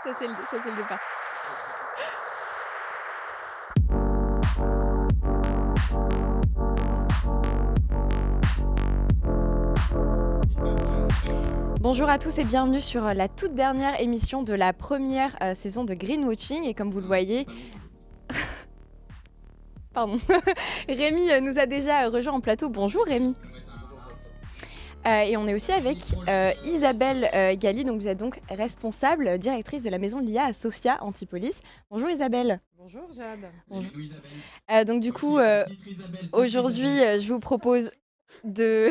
Ça, c'est le départ. Bonjour à tous et bienvenue sur la toute dernière émission de la première saison de Greenwatching. Et comme vous le voyez, pardon, Rémi nous a déjà rejoint en plateau. Bonjour Rémi. Et on est aussi avec Isabelle Galli, donc vous êtes donc responsable, directrice de la maison de l'IA à Sophia Antipolis. Bonjour Isabelle. Bonjour Jade. Bonjour. Donc du coup, aujourd'hui, je vous propose de,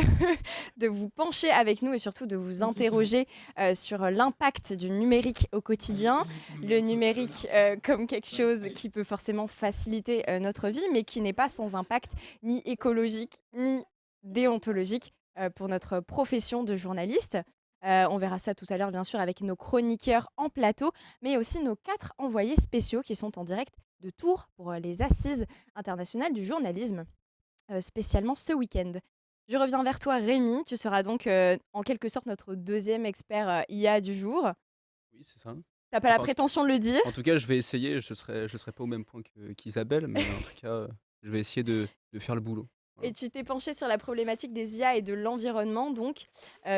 de vous pencher avec nous et surtout de vous interroger sur l'impact du numérique au quotidien. Le numérique comme quelque chose qui peut forcément faciliter notre vie, mais qui n'est pas sans impact ni écologique ni déontologique pour notre profession de journaliste. On verra ça tout à l'heure, bien sûr, avec nos chroniqueurs en plateau, mais aussi nos 4 envoyés spéciaux qui sont en direct de Tours pour les Assises internationales du journalisme, spécialement ce week-end. Je reviens vers toi, Rémi. Tu seras donc en quelque sorte notre deuxième expert IA du jour. Oui, c'est ça. T'as pas la Enfin, prétention de le dire. en tout cas, je vais essayer. Je serai pas au même point qu'Isabelle, mais en tout cas, je vais essayer de faire le boulot. Et tu t'es penché sur la problématique des IA et de l'environnement, donc,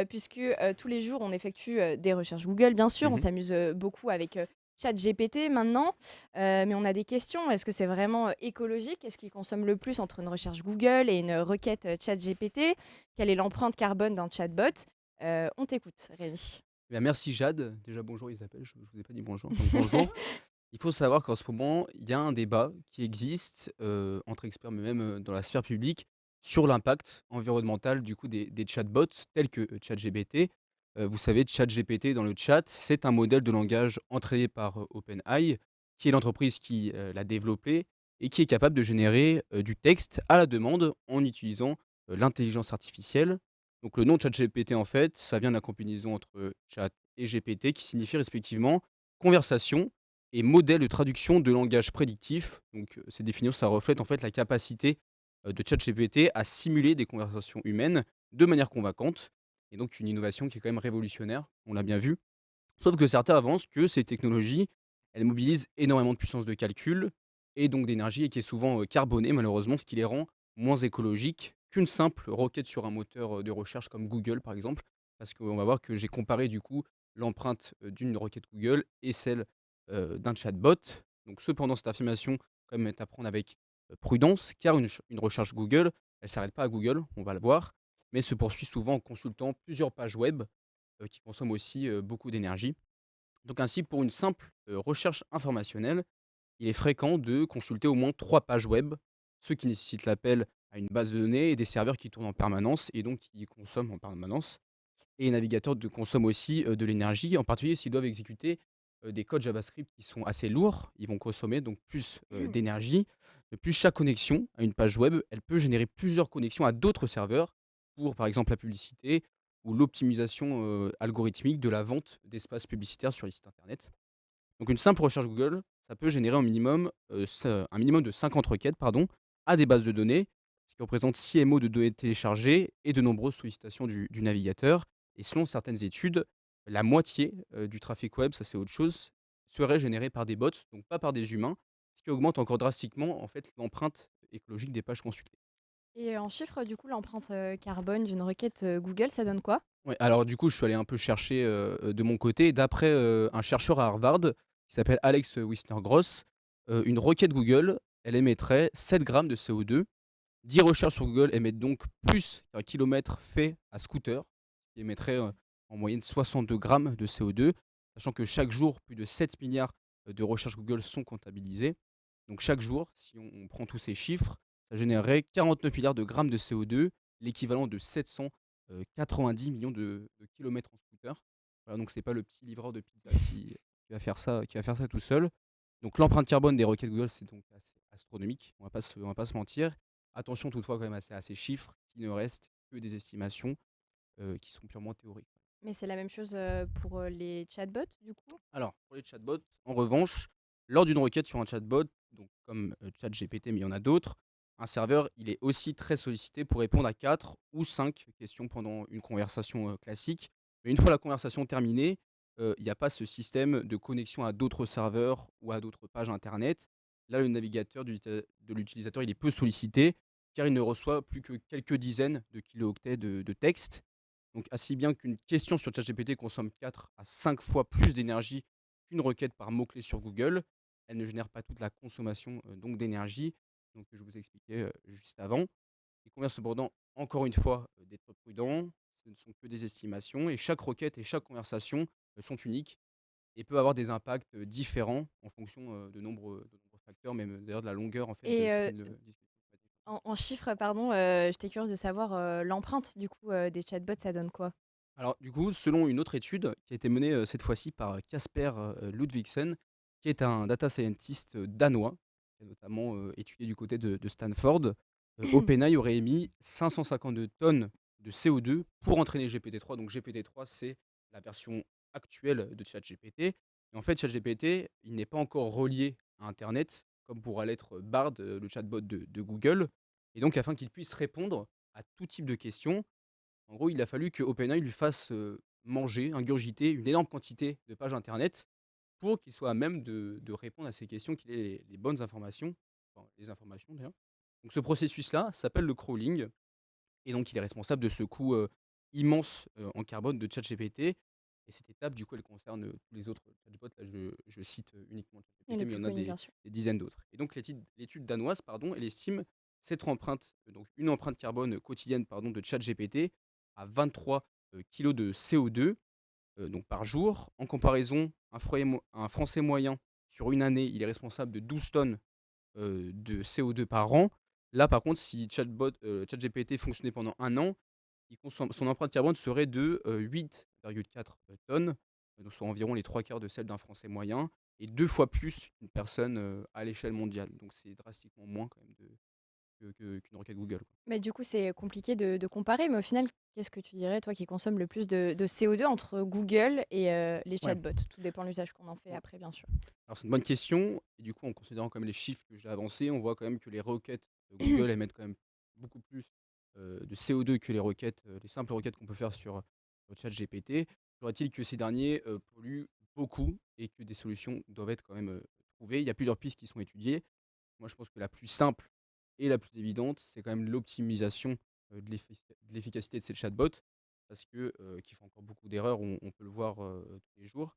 puisque tous les jours, on effectue des recherches Google, bien sûr. On Mhm. s'amuse beaucoup avec ChatGPT maintenant, mais on a des questions. Est-ce que c'est vraiment écologique? Est-ce qu'il consomme le plus entre une recherche Google et une requête ChatGPT? Quelle est l'empreinte carbone d'un chatbot? On t'écoute, Rémi. Eh bien, merci Jade. Déjà, bonjour Isabelle. Je vous ai pas dit bonjour. Donc, bonjour. Il faut savoir qu'en ce moment, il y a un débat qui existe entre experts, mais même dans la sphère publique, sur l'impact environnemental du coup des chatbots tels que ChatGPT. Vous savez, ChatGPT dans le chat, c'est un modèle de langage entraîné par OpenAI, qui est l'entreprise qui l'a développé et qui est capable de générer du texte à la demande en utilisant l'intelligence artificielle. Donc le nom de ChatGPT, en fait, ça vient de la combinaison entre chat et GPT, qui signifie respectivement conversation et modèle de traduction de langage prédictif. Donc, ces définitions, ça reflète en fait la capacité de ChatGPT à simuler des conversations humaines de manière convaincante. Et donc, une innovation qui est quand même révolutionnaire, on l'a bien vu. Sauf que certains avancent que ces technologies, elles mobilisent énormément de puissance de calcul et donc d'énergie et qui est souvent carbonée, malheureusement, ce qui les rend moins écologiques qu'une simple requête sur un moteur de recherche comme Google, par exemple. Parce qu'on va voir que j'ai comparé du coup l'empreinte d'une requête Google et celle d'un chatbot. Donc cependant, cette affirmation quand même est à prendre avec prudence, car une recherche Google, elle ne s'arrête pas à Google, on va le voir, mais se poursuit souvent en consultant plusieurs pages web qui consomment aussi beaucoup d'énergie. Donc ainsi, pour une simple recherche informationnelle, il est fréquent de consulter au moins 3 pages web, ce qui nécessite l'appel à une base de données et des serveurs qui tournent en permanence et donc qui consomment en permanence. Et les navigateurs consomment aussi de l'énergie, en particulier s'ils doivent exécuter des codes JavaScript qui sont assez lourds. Ils vont consommer donc plus d'énergie. De plus, chaque connexion à une page web, elle peut générer plusieurs connexions à d'autres serveurs pour, par exemple, la publicité ou l'optimisation algorithmique de la vente d'espaces publicitaires sur les sites internet. Donc, une simple recherche Google, ça peut générer un minimum de 50 requêtes à des bases de données, ce qui représente 6 MO de données téléchargées et de nombreuses sollicitations du navigateur. Et selon certaines études, la moitié du trafic web, ça c'est autre chose, serait généré par des bots, donc pas par des humains, ce qui augmente encore drastiquement en fait l'empreinte écologique des pages consultées. Et en chiffres, du coup, l'empreinte carbone d'une requête Google, ça donne quoi? Ouais, alors du coup, je suis allé un peu chercher de mon côté. D'après un chercheur à Harvard qui s'appelle Alex Wisner-Gross, une requête Google, elle émettrait 7 grammes de CO2. 10 recherches sur Google émettent donc plus qu'un kilomètre fait à scooter, qui émettrait en moyenne 62 grammes de CO2, sachant que chaque jour, plus de 7 milliards de recherches Google sont comptabilisées. Donc chaque jour, si on prend tous ces chiffres, ça générerait 49 milliards de grammes de CO2, l'équivalent de 790 millions de kilomètres en scooter. Voilà, donc c'est pas le petit livreur de pizza qui va faire ça tout seul. Donc l'empreinte carbone des requêtes Google, c'est donc assez astronomique, on va pas se mentir. Attention toutefois quand même à ces chiffres qui ne restent que des estimations, qui sont purement théoriques. Mais c'est la même chose pour les chatbots, du coup? Alors pour les chatbots, en revanche, lors d'une requête sur un chatbot, donc comme, ChatGPT, mais il y en a d'autres, un serveur, il est aussi très sollicité pour répondre à 4 ou 5 questions pendant une conversation, classique. Mais une fois la conversation terminée, il n'y a pas ce système de connexion à d'autres serveurs ou à d'autres pages internet. Là, le navigateur de l'utilisateur, il est peu sollicité car il ne reçoit plus que quelques dizaines de kilooctets de texte. Donc, ainsi bien qu'une question sur ChatGPT consomme 4 à 5 fois plus d'énergie qu'une requête par mot-clé sur Google, elle ne génère pas toute la consommation donc d'énergie donc, que je vous ai expliqué juste avant. Il convient cependant, encore une fois, d'être prudent. Ce ne sont que des estimations et chaque requête et chaque conversation sont uniques et peuvent avoir des impacts différents en fonction de nombreux facteurs, même d'ailleurs de la longueur en fait, de Et certaines discussions. en chiffres, pardon, j'étais curieuse de savoir l'empreinte du coup des chatbots, ça donne quoi? Alors, du coup, selon une autre étude qui a été menée cette fois-ci par Casper Ludvigsen, qui est un data scientist danois, qui a notamment étudié du côté de Stanford, OpenAI aurait émis 552 tonnes de CO2 pour entraîner GPT-3. Donc, GPT-3, c'est la version actuelle de ChatGPT. Et en fait, ChatGPT, il n'est pas encore relié à Internet, comme pourra l'être Bard, le chatbot de Google. Et donc, afin qu'il puisse répondre à tout type de questions, en gros, il a fallu que OpenAI lui fasse, manger, ingurgiter une énorme quantité de pages internet pour qu'il soit à même de répondre à ces questions, qu'il ait les bonnes informations, enfin les informations d'ailleurs. Donc ce processus-là s'appelle le crawling et donc il est responsable de ce coût, immense, en carbone de ChatGPT et cette étape du coup elle concerne, tous les autres chatbots. Là je cite, uniquement Et ChatGPT, les mais il y plus en a connus, bien sûr. des dizaines d'autres et donc l'étude danoise, pardon, elle estime cette empreinte, donc une empreinte carbone quotidienne, pardon, de ChatGPT à 23 kilogrammes de CO2 donc par jour. En comparaison, un Français moyen, sur une année, il est responsable de 12 tonnes de CO2 par an. Là, par contre, si ChatGPT fonctionnait pendant un an, son empreinte carbone serait de 8,4 tonnes, donc soit environ les trois quarts de celle d'un Français moyen, et deux fois plus qu'une personne à l'échelle mondiale. Donc c'est drastiquement moins quand même qu'une requête Google. Mais du coup, c'est compliqué de comparer, mais au final, qu'est-ce que tu dirais, toi qui consommes le plus de CO2 entre Google et les Ouais. chatbots? Tout dépend de l'usage qu'on en fait après, bien sûr. Alors c'est une bonne question et du coup, en considérant quand même les chiffres que j'ai avancés, on voit quand même que les requêtes Google émettent quand même beaucoup plus, de CO2 que les simples requêtes qu'on peut faire sur ChatGPT. Faudrait-il que ces derniers, polluent beaucoup et que des solutions doivent être quand même, trouvées. Il y a plusieurs pistes qui sont étudiées. Moi, je pense que la plus simple et la plus évidente, c'est quand même l'optimisation, de l'efficacité de ces chatbots parce que, qui font encore beaucoup d'erreurs, on peut le voir, tous les jours.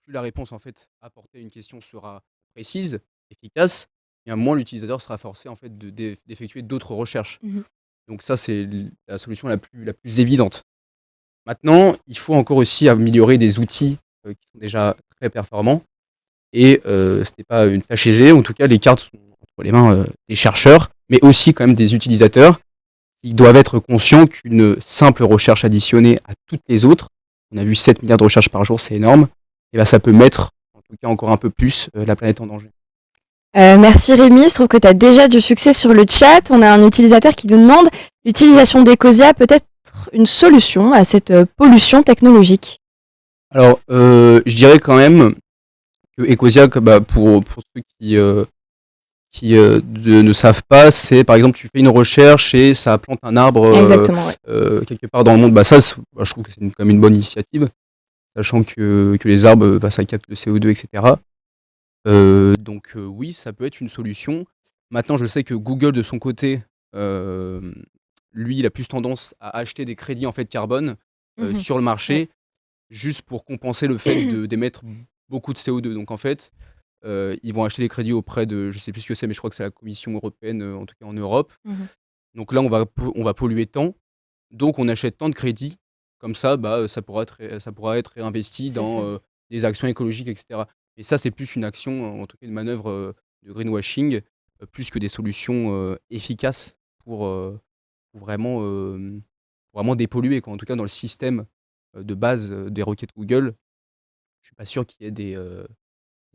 Plus la réponse en fait apportée à une question sera précise, efficace, et moins l'utilisateur sera forcé en fait d'effectuer d'autres recherches. Mmh. Donc ça, c'est la solution la plus évidente. Maintenant, il faut encore aussi améliorer des outils qui sont déjà très performants. Et ce n'est pas une tâche aisée. En tout cas, les cartes sont entre les mains des chercheurs, mais aussi quand même des utilisateurs qui doivent être conscients qu'une simple recherche additionnée à toutes les autres, on a vu 7 milliards de recherches par jour, c'est énorme, et ben ça peut mettre, en tout cas encore un peu plus, la planète en danger. Merci Rémi, je trouve que tu as déjà du succès sur le chat. On a un utilisateur qui nous demande l'utilisation d'Ecosia peut être une solution à cette pollution technologique. Alors, je dirais quand même que Ecosia, bah, pour ceux qui ne savent pas, c'est par exemple tu fais une recherche et ça plante un arbre Exactement, ouais. quelque part dans le monde. Bah, ça, bah, je trouve que c'est quand même une bonne initiative, sachant que les arbres, bah, ça capte le CO2, etc. Donc oui, ça peut être une solution. Maintenant, je sais que Google, de son côté, lui, il a plus tendance à acheter des crédits en fait carbone Mhm. sur le Ouais. marché, juste pour compenser le fait d'émettre beaucoup de CO2. Donc en fait, ils vont acheter les crédits auprès de, je sais plus ce que c'est, mais je crois que c'est la Commission européenne, en tout cas en Europe. Mhm. Donc là, on va polluer tant, donc on achète tant de crédits, comme ça, bah, ça pourra être réinvesti C'est dans ça. des actions écologiques, etc. Et ça, c'est plus une action, en tout cas une manœuvre de greenwashing, plus que des solutions efficaces pour vraiment dépolluer, quoi. En tout cas, dans le système de base des requêtes Google, je suis pas sûr qu'il y ait des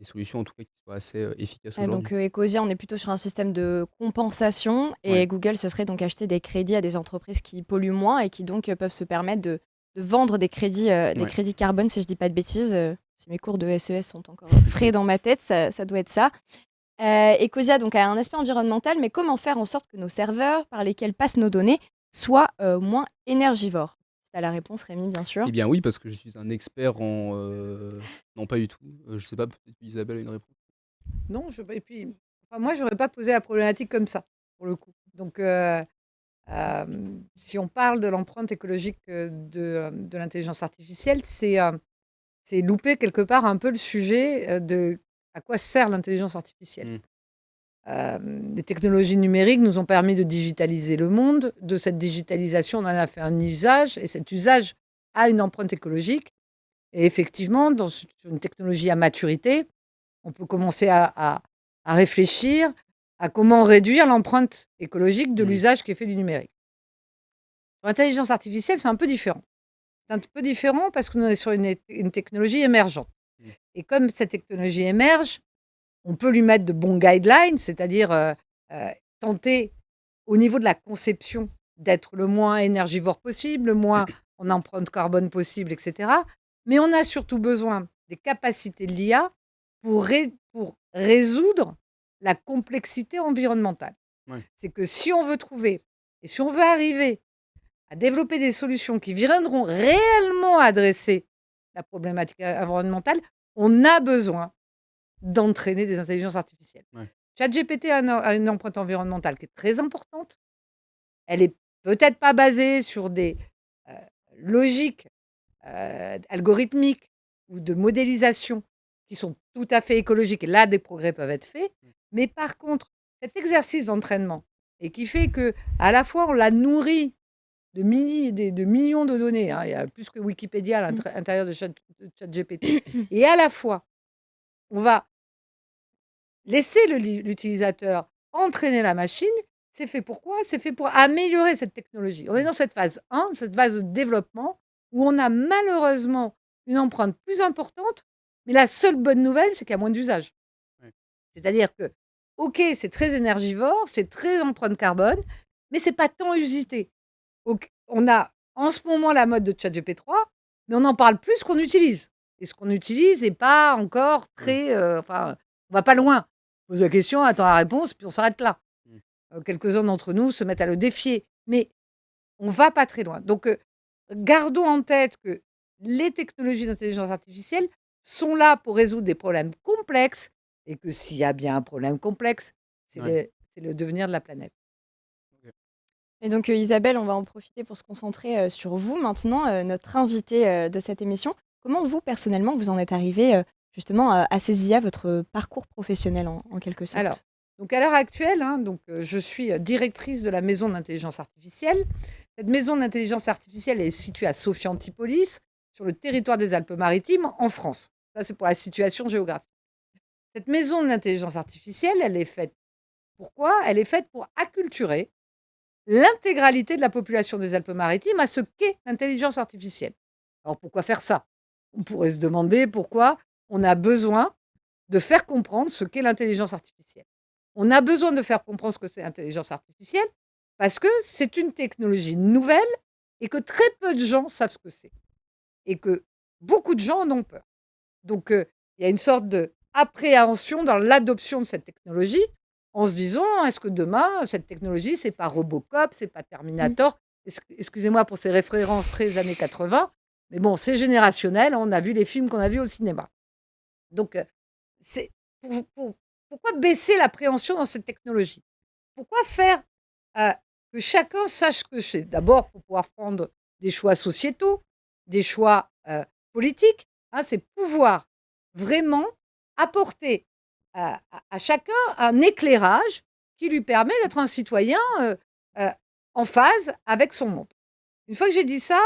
solutions, en tout cas, qui soient assez efficaces Donc aujourd'hui. Ecosia, on est plutôt sur un système de compensation et Ouais, Google, ce serait donc acheter des crédits à des entreprises qui polluent moins et qui donc peuvent se permettre de vendre des ouais. crédits carbone, si je dis pas de bêtises. Si mes cours de SES sont encore frais dans ma tête, ça doit être ça. Ecosia donc a un aspect environnemental, mais comment faire en sorte que nos serveurs par lesquels passent nos données soient moins énergivores? tu as la réponse, Rémi, bien sûr. Eh bien oui, parce que je suis un expert en, non pas du tout, je sais pas, peut-être qu'Isabelle a une réponse? Non, et puis, enfin, moi, j'aurais pas posé la problématique comme ça, pour le coup. Donc, si on parle de l'empreinte écologique de l'intelligence artificielle, c'est louper quelque part un peu le sujet de à quoi sert l'intelligence artificielle. Mmh. Les technologies numériques nous ont permis de digitaliser le monde. De cette digitalisation, on en a fait un usage, et cet usage a une empreinte écologique. Et effectivement, sur une technologie à maturité, on peut commencer à réfléchir à comment réduire l'empreinte écologique de Mmh. l'usage qui est fait du numérique. Pour l'intelligence artificielle, c'est un peu différent. C'est un peu différent parce qu'on est sur une technologie émergente. Mmh. Et comme cette technologie émerge, on peut lui mettre de bons guidelines, c'est-à-dire tenter, au niveau de la conception, d'être le moins énergivore possible, le moins en empreinte carbone possible, etc. Mais on a surtout besoin des capacités de l'IA pour résoudre la complexité environnementale. Ouais. C'est que si on veut trouver et si on veut arriver à développer des solutions qui viendront réellement adresser la problématique environnementale, on a besoin d'entraîner des intelligences artificielles. Ouais. ChatGPT a une empreinte environnementale qui est très importante. Elle est peut-être pas basée sur des logiques algorithmiques ou de modélisation qui sont tout à fait écologiques. Et là, des progrès peuvent être faits. Mais par contre, cet exercice d'entraînement, et qui fait que à la fois on la nourrit de millions de données, hein, il y a plus que Wikipédia à l'intérieur de ChatGPT, et à la fois on va laisser l'utilisateur entraîner la machine. C'est fait pour quoi? C'est fait pour améliorer cette technologie. On est dans cette phase 1, cette phase de développement, où on a malheureusement une empreinte plus importante, mais la seule bonne nouvelle, c'est qu'il y a moins d'usage. Ouais. C'est-à-dire que, OK, c'est très énergivore, c'est très empreinte carbone, mais c'est pas tant usité. On a en ce moment la mode de ChatGPT-3, mais on en parle plus qu'on utilise. Et ce qu'on utilise n'est pas encore Ouais. très, enfin, on va pas loin. On pose la question, attend la réponse, puis on s'arrête là. Mmh. Quelques-uns d'entre nous se mettent à le défier, mais on va pas très loin. Donc, gardons en tête que les technologies d'intelligence artificielle sont là pour résoudre des problèmes complexes, et que s'il y a bien un problème complexe, c'est Ouais. le devenir de la planète. OK. Et donc, Isabelle, on va en profiter pour se concentrer sur vous maintenant, notre invitée de cette émission. Comment vous, personnellement, vous en êtes arrivée justement à ces IA, votre parcours professionnel en quelque Alors, sorte? donc à l'heure actuelle, hein, je suis directrice de la maison d'intelligence artificielle. Cette maison d'intelligence artificielle est située à Sophia Antipolis, sur le territoire des Alpes-Maritimes, en France. Ça, c'est pour la situation géographique. Cette maison d'intelligence artificielle, elle est faite pourquoi? Elle est faite pour acculturer l'intégralité de la population des Alpes-Maritimes à ce qu'est l'intelligence artificielle. Alors pourquoi faire ça? On pourrait se demander pourquoi on a besoin de faire comprendre ce qu'est l'intelligence artificielle. On a besoin de faire comprendre ce que c'est l'intelligence artificielle parce que c'est une technologie nouvelle et que très peu de gens savent ce que c'est. Et que beaucoup de gens en ont peur. Donc, il y a une sorte d'appréhension dans l'adoption de cette technologie en se disant: «Est-ce que demain, cette technologie, c'est pas Robocop, c'est pas Mmh. Terminator?» Excusez-moi pour ces références très années 80, mais bon, c'est générationnel, hein, on a vu les films qu'on a vus au cinéma. Donc, c'est pourquoi baisser l'appréhension dans cette technologie? Pourquoi faire, heu, que chacun sache ce que c'est? D'abord pour pouvoir prendre des choix sociétaux, des choix, politiques, hein. C'est pouvoir vraiment apporter à chacun un éclairage qui lui permet d'être un citoyen, heu, en phase avec son monde. Une fois que j'ai dit ça,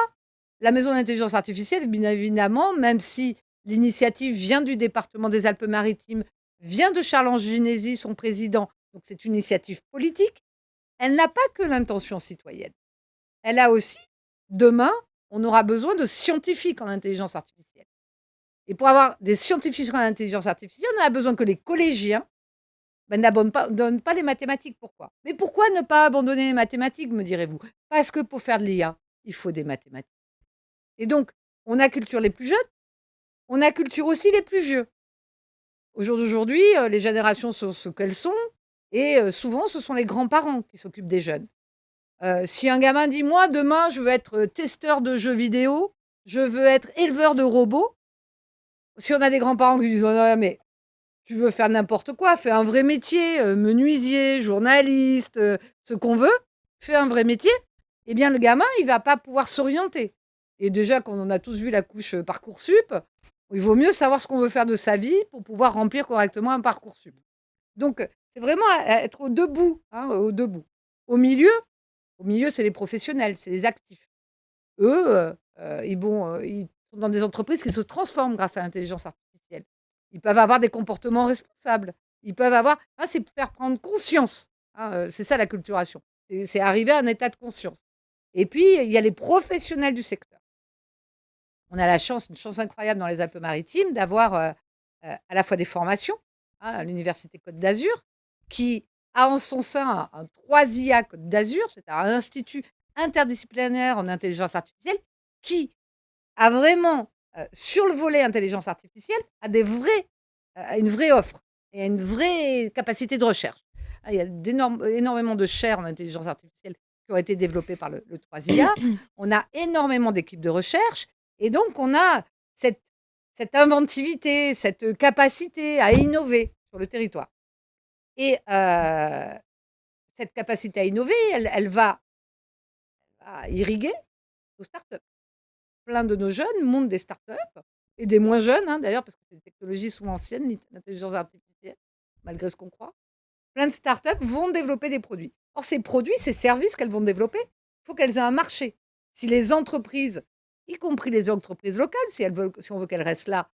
la maison d'intelligence artificielle, bien évidemment, même si l'initiative vient du département des Alpes-Maritimes, vient de Charles Anginesi, son président, donc c'est une initiative politique, elle n'a pas que l'intention citoyenne. Elle a aussi, demain, on aura besoin de scientifiques en intelligence artificielle. Et pour avoir des scientifiques en intelligence artificielle, on a besoin que les collégiens n'abandonnent pas les mathématiques. Pourquoi? Mais pourquoi ne pas abandonner les mathématiques, me direz-vous? Parce que pour faire de l'IA, il faut des mathématiques. Et donc, on acculture les plus jeunes, on acculture aussi les plus vieux. Au jour d'aujourd'hui, les générations sont ce qu'elles sont, et souvent, ce sont les grands-parents qui s'occupent des jeunes. Si un gamin dit: «Moi, demain, je veux être testeur de jeux vidéo, je veux être éleveur de robots», si on a des grands-parents qui disent: «Oh non, mais tu veux faire n'importe quoi, fais un vrai métier, menuisier, journaliste, ce qu'on veut, fais un vrai métier», eh bien, le gamin, il va pas pouvoir s'orienter. Et déjà, quand on a tous vu la couche Parcoursup, il vaut mieux savoir ce qu'on veut faire de sa vie pour pouvoir remplir correctement un Parcoursup. Donc, c'est vraiment être au debout, hein, au debout. Au milieu, c'est les professionnels, c'est les actifs. Eux, ils sont dans des entreprises qui se transforment grâce à l'intelligence artificielle. Ils peuvent avoir des comportements responsables. Ils peuvent avoir c'est faire prendre conscience, hein, c'est ça l'acculturation. C'est arriver à un état de conscience. Et puis, il y a les professionnels du secteur. On a une chance incroyable dans les Alpes-Maritimes d'avoir, à la fois des formations, hein, à l'université Côte d'Azur, qui a en son sein un 3IA Côte d'Azur, c'est un institut interdisciplinaire en intelligence artificielle qui a vraiment, sur le volet intelligence artificielle, une vraie offre et une vraie capacité de recherche. Il y a énormément de chaires en intelligence artificielle qui ont été développées par le 3IA. On a énormément d'équipes de recherche et donc on a cette inventivité, cette capacité à innover sur le territoire. Et cette capacité à innover, elle va irriguer nos startups. Plein de nos jeunes montent des startups et des moins jeunes, hein, d'ailleurs, parce que c'est des technologies souvent anciennes, l'intelligence artificielle, malgré ce qu'on croit. Plein de startups vont développer des produits. Or, ces produits, ces services qu'elles vont développer, il faut qu'elles aient un marché. Si les entreprises, y compris les entreprises locales, si on veut qu'elles restent là,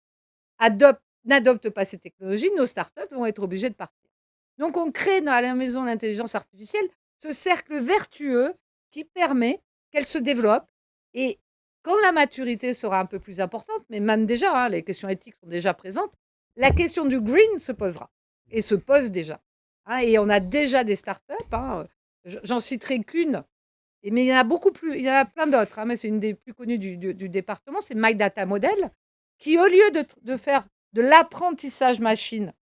n'adoptent pas ces technologies, nos startups vont être obligées de partir. Donc, on crée dans la maison d'intelligence artificielle ce cercle vertueux qui permet qu'elle se développe. Et quand la maturité sera un peu plus importante, mais même déjà, hein, les questions éthiques sont déjà présentes, la question du green se posera et se pose déjà. Hein, et on a déjà des startups, hein, j'en citerai qu'une, mais il y en a beaucoup plus, il y en a plein d'autres, hein, mais c'est une des plus connues du département, c'est My Data Model, qui au lieu de faire de l'apprentissage machine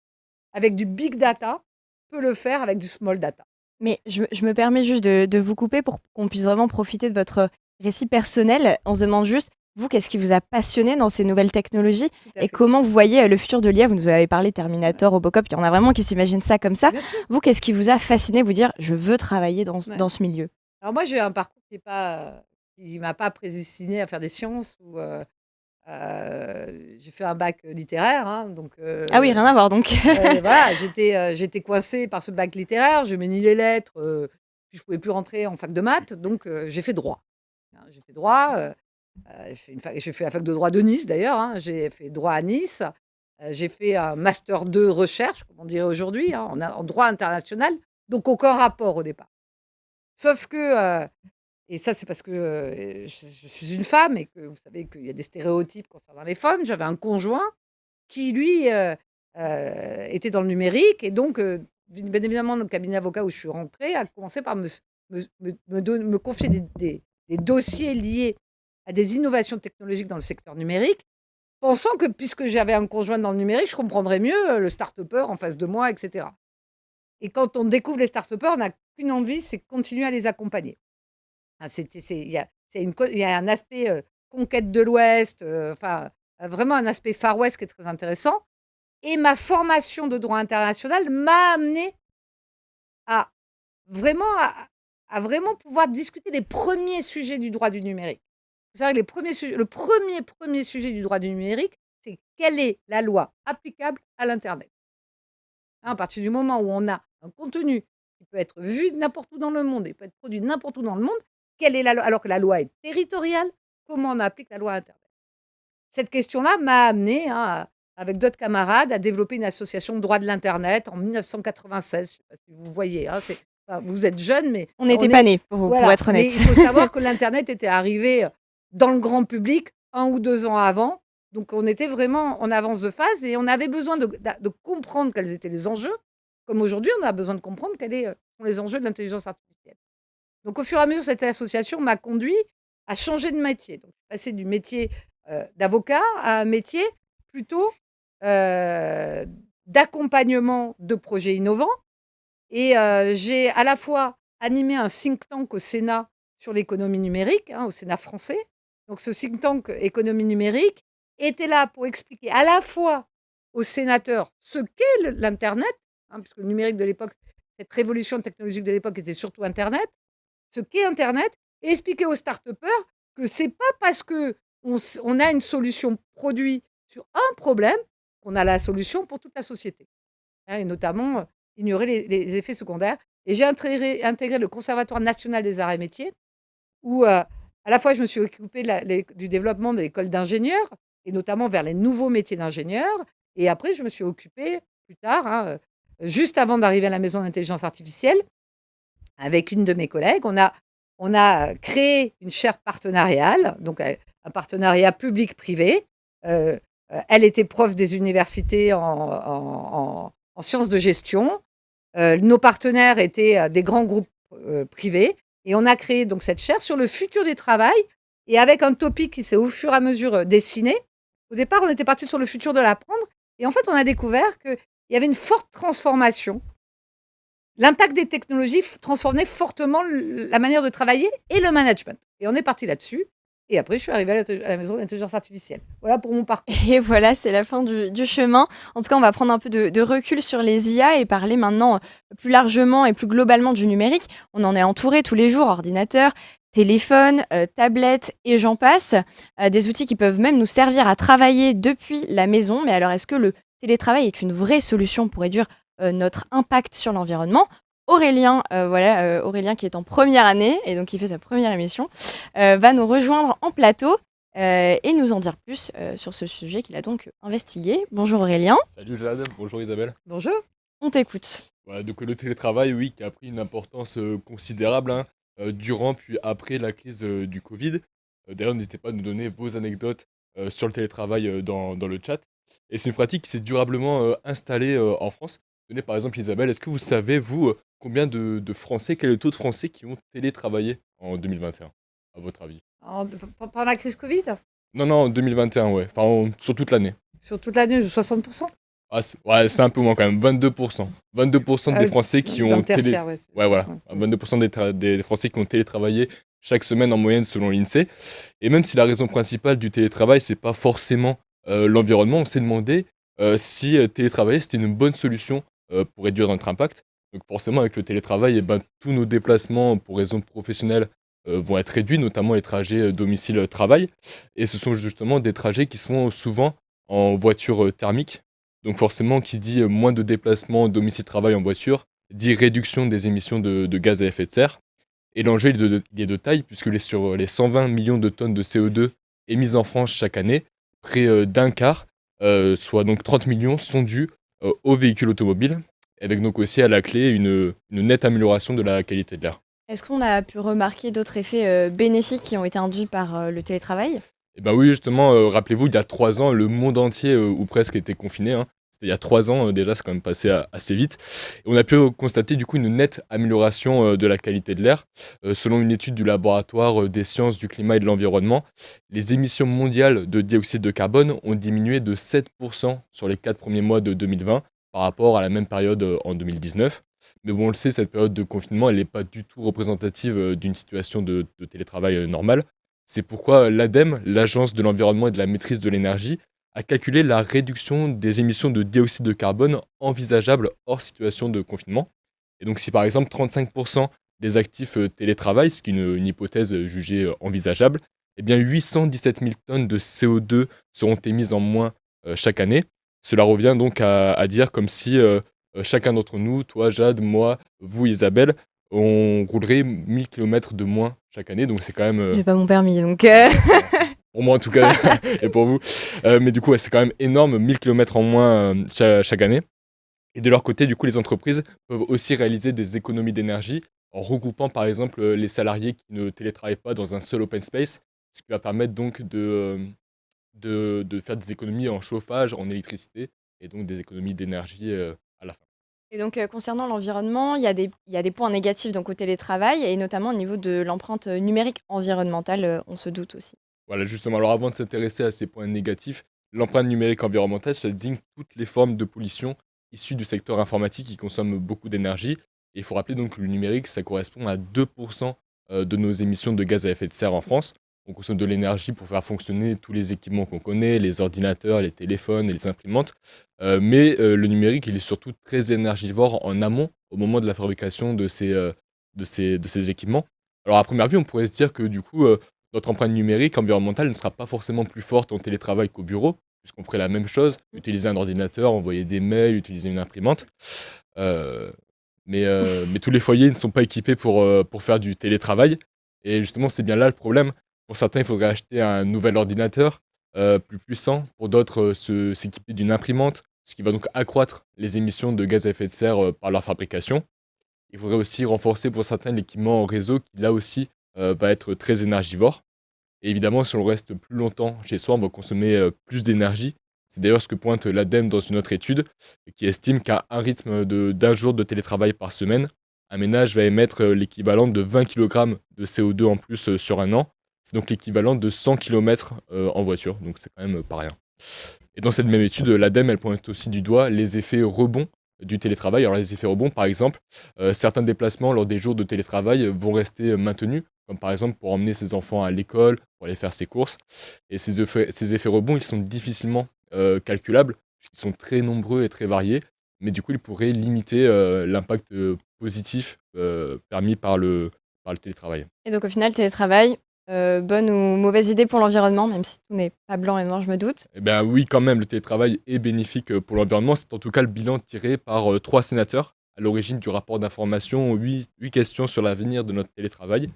avec du big data, peut le faire avec du small data. Mais je me permets juste de vous couper pour qu'on puisse vraiment profiter de votre récit personnel. On se demande juste, vous, qu'est-ce qui vous a passionné dans ces nouvelles technologies et comment vous voyez le futur de l'IA? Vous nous avez parlé Terminator, Robocop, il y en a vraiment qui s'imaginent ça comme ça. Vous, qu'est-ce qui vous a fasciné, vous dire, je veux travailler dans ce milieu? Alors moi, j'ai un parcours qui m'a pas prédestiné à faire des sciences ou j'ai fait un bac littéraire, hein, donc Ah oui, rien à voir donc. voilà, j'étais coincée par ce bac littéraire, je ni les lettres, puis je pouvais plus rentrer en fac de maths, donc j'ai fait droit. Hein, j'ai fait droit, j'ai fait la fac de droit de Nice d'ailleurs, hein, j'ai fait droit à Nice, j'ai fait un master 2 recherche, comme on dirait aujourd'hui, hein, en droit international, donc aucun rapport au départ. Sauf que, et ça, c'est parce que je suis une femme et que vous savez qu'il y a des stéréotypes concernant les femmes. J'avais un conjoint qui, lui, était dans le numérique. Et donc, bien évidemment, le cabinet avocat où je suis rentrée a commencé par me confier des dossiers liés à des innovations technologiques dans le secteur numérique, pensant que puisque j'avais un conjoint dans le numérique, je comprendrais mieux le start-upper en face de moi, etc. Et quand on découvre les start-upers, on n'a qu'une envie, c'est de continuer à les accompagner. Ah, il y a un aspect conquête de l'Ouest, vraiment un aspect Far West qui est très intéressant. Et ma formation de droit international m'a amené à vraiment, à vraiment pouvoir discuter des premiers sujets du droit du numérique. Vous savez, le premier sujet du droit du numérique, c'est quelle est la loi applicable à l'Internet. Hein, à partir du moment où on a un contenu qui peut être vu n'importe où dans le monde et peut être produit n'importe où dans le monde, quelle est la loi? Alors que la loi est territoriale, comment on applique la loi Internet? Cette question-là m'a amenée, hein, avec d'autres camarades, à développer une association de droit de l'Internet en 1996. Je ne sais pas si vous voyez, hein, vous êtes jeunes, mais On n'était pas nés, pour être honnête. Mais il faut savoir que l'Internet était arrivé dans le grand public 1 ou 2 ans avant. Donc, on était vraiment en avance de phase et on avait besoin de comprendre quels étaient les enjeux. Comme aujourd'hui, on a besoin de comprendre quels sont les enjeux de l'intelligence artificielle. Donc, au fur et à mesure, cette association m'a conduit à changer de métier. Donc, je suis passée du métier d'avocat à un métier plutôt d'accompagnement de projets innovants. Et j'ai à la fois animé un think tank au Sénat sur l'économie numérique, au Sénat français. Donc ce think tank économie numérique était là pour expliquer à la fois aux sénateurs ce qu'est l'Internet, puisque le numérique de l'époque, cette révolution technologique de l'époque était surtout Internet, ce qu'est Internet, et expliquer aux start-upers que c'est pas parce que on a une solution produit sur un problème qu'on a la solution pour toute la société. Et notamment, ignorer les effets secondaires. Et j'ai intégré le Conservatoire national des arts et métiers, où à la fois je me suis occupée du développement de l'école d'ingénieurs, et notamment vers les nouveaux métiers d'ingénieurs. Et après, je me suis occupée plus tard, juste avant d'arriver à la maison d'intelligence artificielle, avec une de mes collègues, on a créé une chaire partenariale, donc un partenariat public-privé. Elle était prof des universités en sciences de gestion. Nos partenaires étaient des grands groupes privés. Et on a créé donc cette chaire sur le futur du travail, et avec un topic qui s'est au fur et à mesure dessiné. Au départ, on était parti sur le futur de l'apprendre. Et en fait, on a découvert qu'il y avait une forte transformation. L'impact des technologies transformait fortement la manière de travailler et le management. Et on est parti là-dessus. Et après, je suis arrivée à la maison d'intelligence artificielle. Voilà pour mon parcours. Et voilà, c'est la fin du chemin. En tout cas, on va prendre un peu de recul sur les IA et parler maintenant plus largement et plus globalement du numérique. On en est entouré tous les jours, ordinateurs, téléphones, tablettes et j'en passe. Des outils qui peuvent même nous servir à travailler depuis la maison. Mais alors, est-ce que le télétravail est une vraie solution pour réduire notre impact sur l'environnement? Aurélien, Aurélien qui est en première année et donc qui fait sa première émission, va nous rejoindre en plateau et nous en dire plus sur ce sujet qu'il a donc investigué. Bonjour Aurélien. Salut Jade, bonjour Isabelle. Bonjour. On t'écoute. Voilà, donc le télétravail, oui, qui a pris une importance considérable durant puis après la crise du Covid. D'ailleurs, n'hésitez pas à nous donner vos anecdotes sur le télétravail dans le chat. Et c'est une pratique qui s'est durablement installée en France. Tenez, par exemple, Isabelle, est-ce que vous savez, vous, combien de Français, quel est le taux de Français qui ont télétravaillé en 2021, à votre avis? Pendant la crise Covid, Non, en 2021, ouais. Enfin, sur toute l'année. sur toute l'année, 60%. Ah, c'est un peu moins quand même, 22%. 22% des Français qui Dans ont le tertiaire, ouais, Ouais, voilà. ouais. 22% des Français qui ont télétravaillé chaque semaine en moyenne selon l'INSEE. Et même si la raison principale du télétravail, c'est pas forcément l'environnement, on s'est demandé si télétravailler, c'était une bonne solution pour réduire notre impact. Donc forcément, avec le télétravail, eh ben, tous nos déplacements pour raisons professionnelles vont être réduits, notamment les trajets domicile-travail. Et ce sont justement des trajets qui se font souvent en voiture thermique. Donc forcément, qui dit moins de déplacements domicile-travail en voiture, dit réduction des émissions de gaz à effet de serre. Et l'enjeu il est de taille, puisque sur les 120 millions de tonnes de CO2 émises en France chaque année, près d'un quart, soit donc 30 millions, sont dus aux véhicules automobiles, avec donc aussi à la clé une nette amélioration de la qualité de l'air. Est-ce qu'on a pu remarquer d'autres effets bénéfiques qui ont été induits par le télétravail? Et ben oui, justement, rappelez-vous, il y a 3 ans, le monde entier, ou presque, était confiné. C'était il y a 3 ans, déjà, c'est quand même passé assez vite. Et on a pu constater du coup une nette amélioration de la qualité de l'air. Selon une étude du laboratoire des sciences du climat et de l'environnement, les émissions mondiales de dioxyde de carbone ont diminué de 7% sur les 4 premiers mois de 2020 par rapport à la même période en 2019. Mais bon, on le sait, cette période de confinement, elle n'est pas du tout représentative d'une situation de télétravail normale. C'est pourquoi l'ADEME, l'Agence de l'environnement et de la maîtrise de l'énergie, a calculé la réduction des émissions de dioxyde de carbone envisageable hors situation de confinement. Et donc si par exemple 35% des actifs télétravaillent, ce qui est une hypothèse jugée envisageable, eh bien 817 000 tonnes de CO2 seront émises en moins chaque année. Cela revient donc à dire comme si chacun d'entre nous, toi Jade, moi, vous Isabelle, on roulerait 1000 km de moins chaque année, donc c'est quand même... J'ai pas mon permis, donc... Pour moi en tout cas, et pour vous. Mais du coup, ouais, c'est quand même énorme, 1000 km en moins chaque année. Et de leur côté, du coup, les entreprises peuvent aussi réaliser des économies d'énergie en regroupant par exemple les salariés qui ne télétravaillent pas dans un seul open space, ce qui va permettre donc de faire des économies en chauffage, en électricité, et donc des économies d'énergie à la fin. Et donc, concernant l'environnement, il y a des points négatifs donc, au télétravail, et notamment au niveau de l'empreinte numérique environnementale, on se doute aussi. Voilà, justement, alors avant de s'intéresser à ces points négatifs, l'empreinte numérique environnementale se désigne toutes les formes de pollution issues du secteur informatique qui consomment beaucoup d'énergie. Et il faut rappeler donc que le numérique, ça correspond à 2% de nos émissions de gaz à effet de serre en France. On consomme de l'énergie pour faire fonctionner tous les équipements qu'on connaît, les ordinateurs, les téléphones et les imprimantes. Mais le numérique, il est surtout très énergivore en amont, au moment de la fabrication de ces équipements. Alors à première vue, on pourrait se dire que du coup, notre empreinte numérique environnementale ne sera pas forcément plus forte en télétravail qu'au bureau, puisqu'on ferait la même chose, utiliser un ordinateur, envoyer des mails, utiliser une imprimante. Euh, mais tous les foyers ne sont pas équipés pour faire du télétravail. Et justement, c'est bien là le problème. Pour certains, il faudrait acheter un nouvel ordinateur plus puissant. Pour d'autres, s'équiper d'une imprimante, ce qui va donc accroître les émissions de gaz à effet de serre par leur fabrication. Il faudrait aussi renforcer pour certains l'équipement en réseau qui, là aussi, va être très énergivore. Et évidemment, si on reste plus longtemps chez soi, on va consommer plus d'énergie. C'est d'ailleurs ce que pointe l'ADEME dans une autre étude, qui estime qu'à un rythme d'un jour de télétravail par semaine, un ménage va émettre l'équivalent de 20 kg de CO2 en plus sur un an. C'est donc l'équivalent de 100 km en voiture, donc c'est quand même pas rien. Et dans cette même étude, l'ADEME, elle pointe aussi du doigt les effets rebonds du télétravail. Alors les effets rebonds, par exemple, certains déplacements lors des jours de télétravail vont rester maintenus, comme par exemple pour emmener ses enfants à l'école, pour aller faire ses courses. Et ces effets rebonds, ils sont difficilement calculables, puisqu'ils sont très nombreux et très variés, mais du coup, ils pourraient limiter l'impact positif permis par le télétravail. Et donc au final, télétravail, bonne ou mauvaise idée pour l'environnement, même si tout n'est pas blanc et noir, je me doute. Eh bien oui, quand même, le télétravail est bénéfique pour l'environnement. C'est en tout cas le bilan tiré par 3 sénateurs à l'origine du rapport d'information 8 questions sur l'avenir de notre télétravail.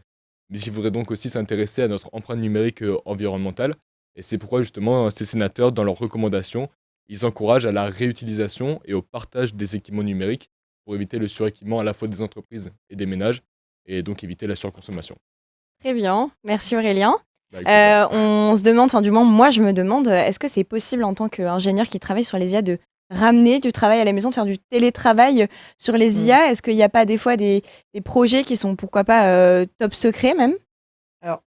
Mais il faudrait donc aussi s'intéresser à notre empreinte numérique environnementale. Et c'est pourquoi justement ces sénateurs, dans leurs recommandations, ils encouragent à la réutilisation et au partage des équipements numériques pour éviter le suréquipement à la fois des entreprises et des ménages, et donc éviter la surconsommation. Très bien, merci Aurélien. Avec plaisir. On se demande, enfin du moins moi je me demande, est-ce que c'est possible en tant qu'ingénieur qui travaille sur les IA de ramener du travail à la maison, de faire du télétravail sur les IA? Est-ce qu'il n'y a pas des fois des projets qui sont pourquoi pas top secret même? Alors,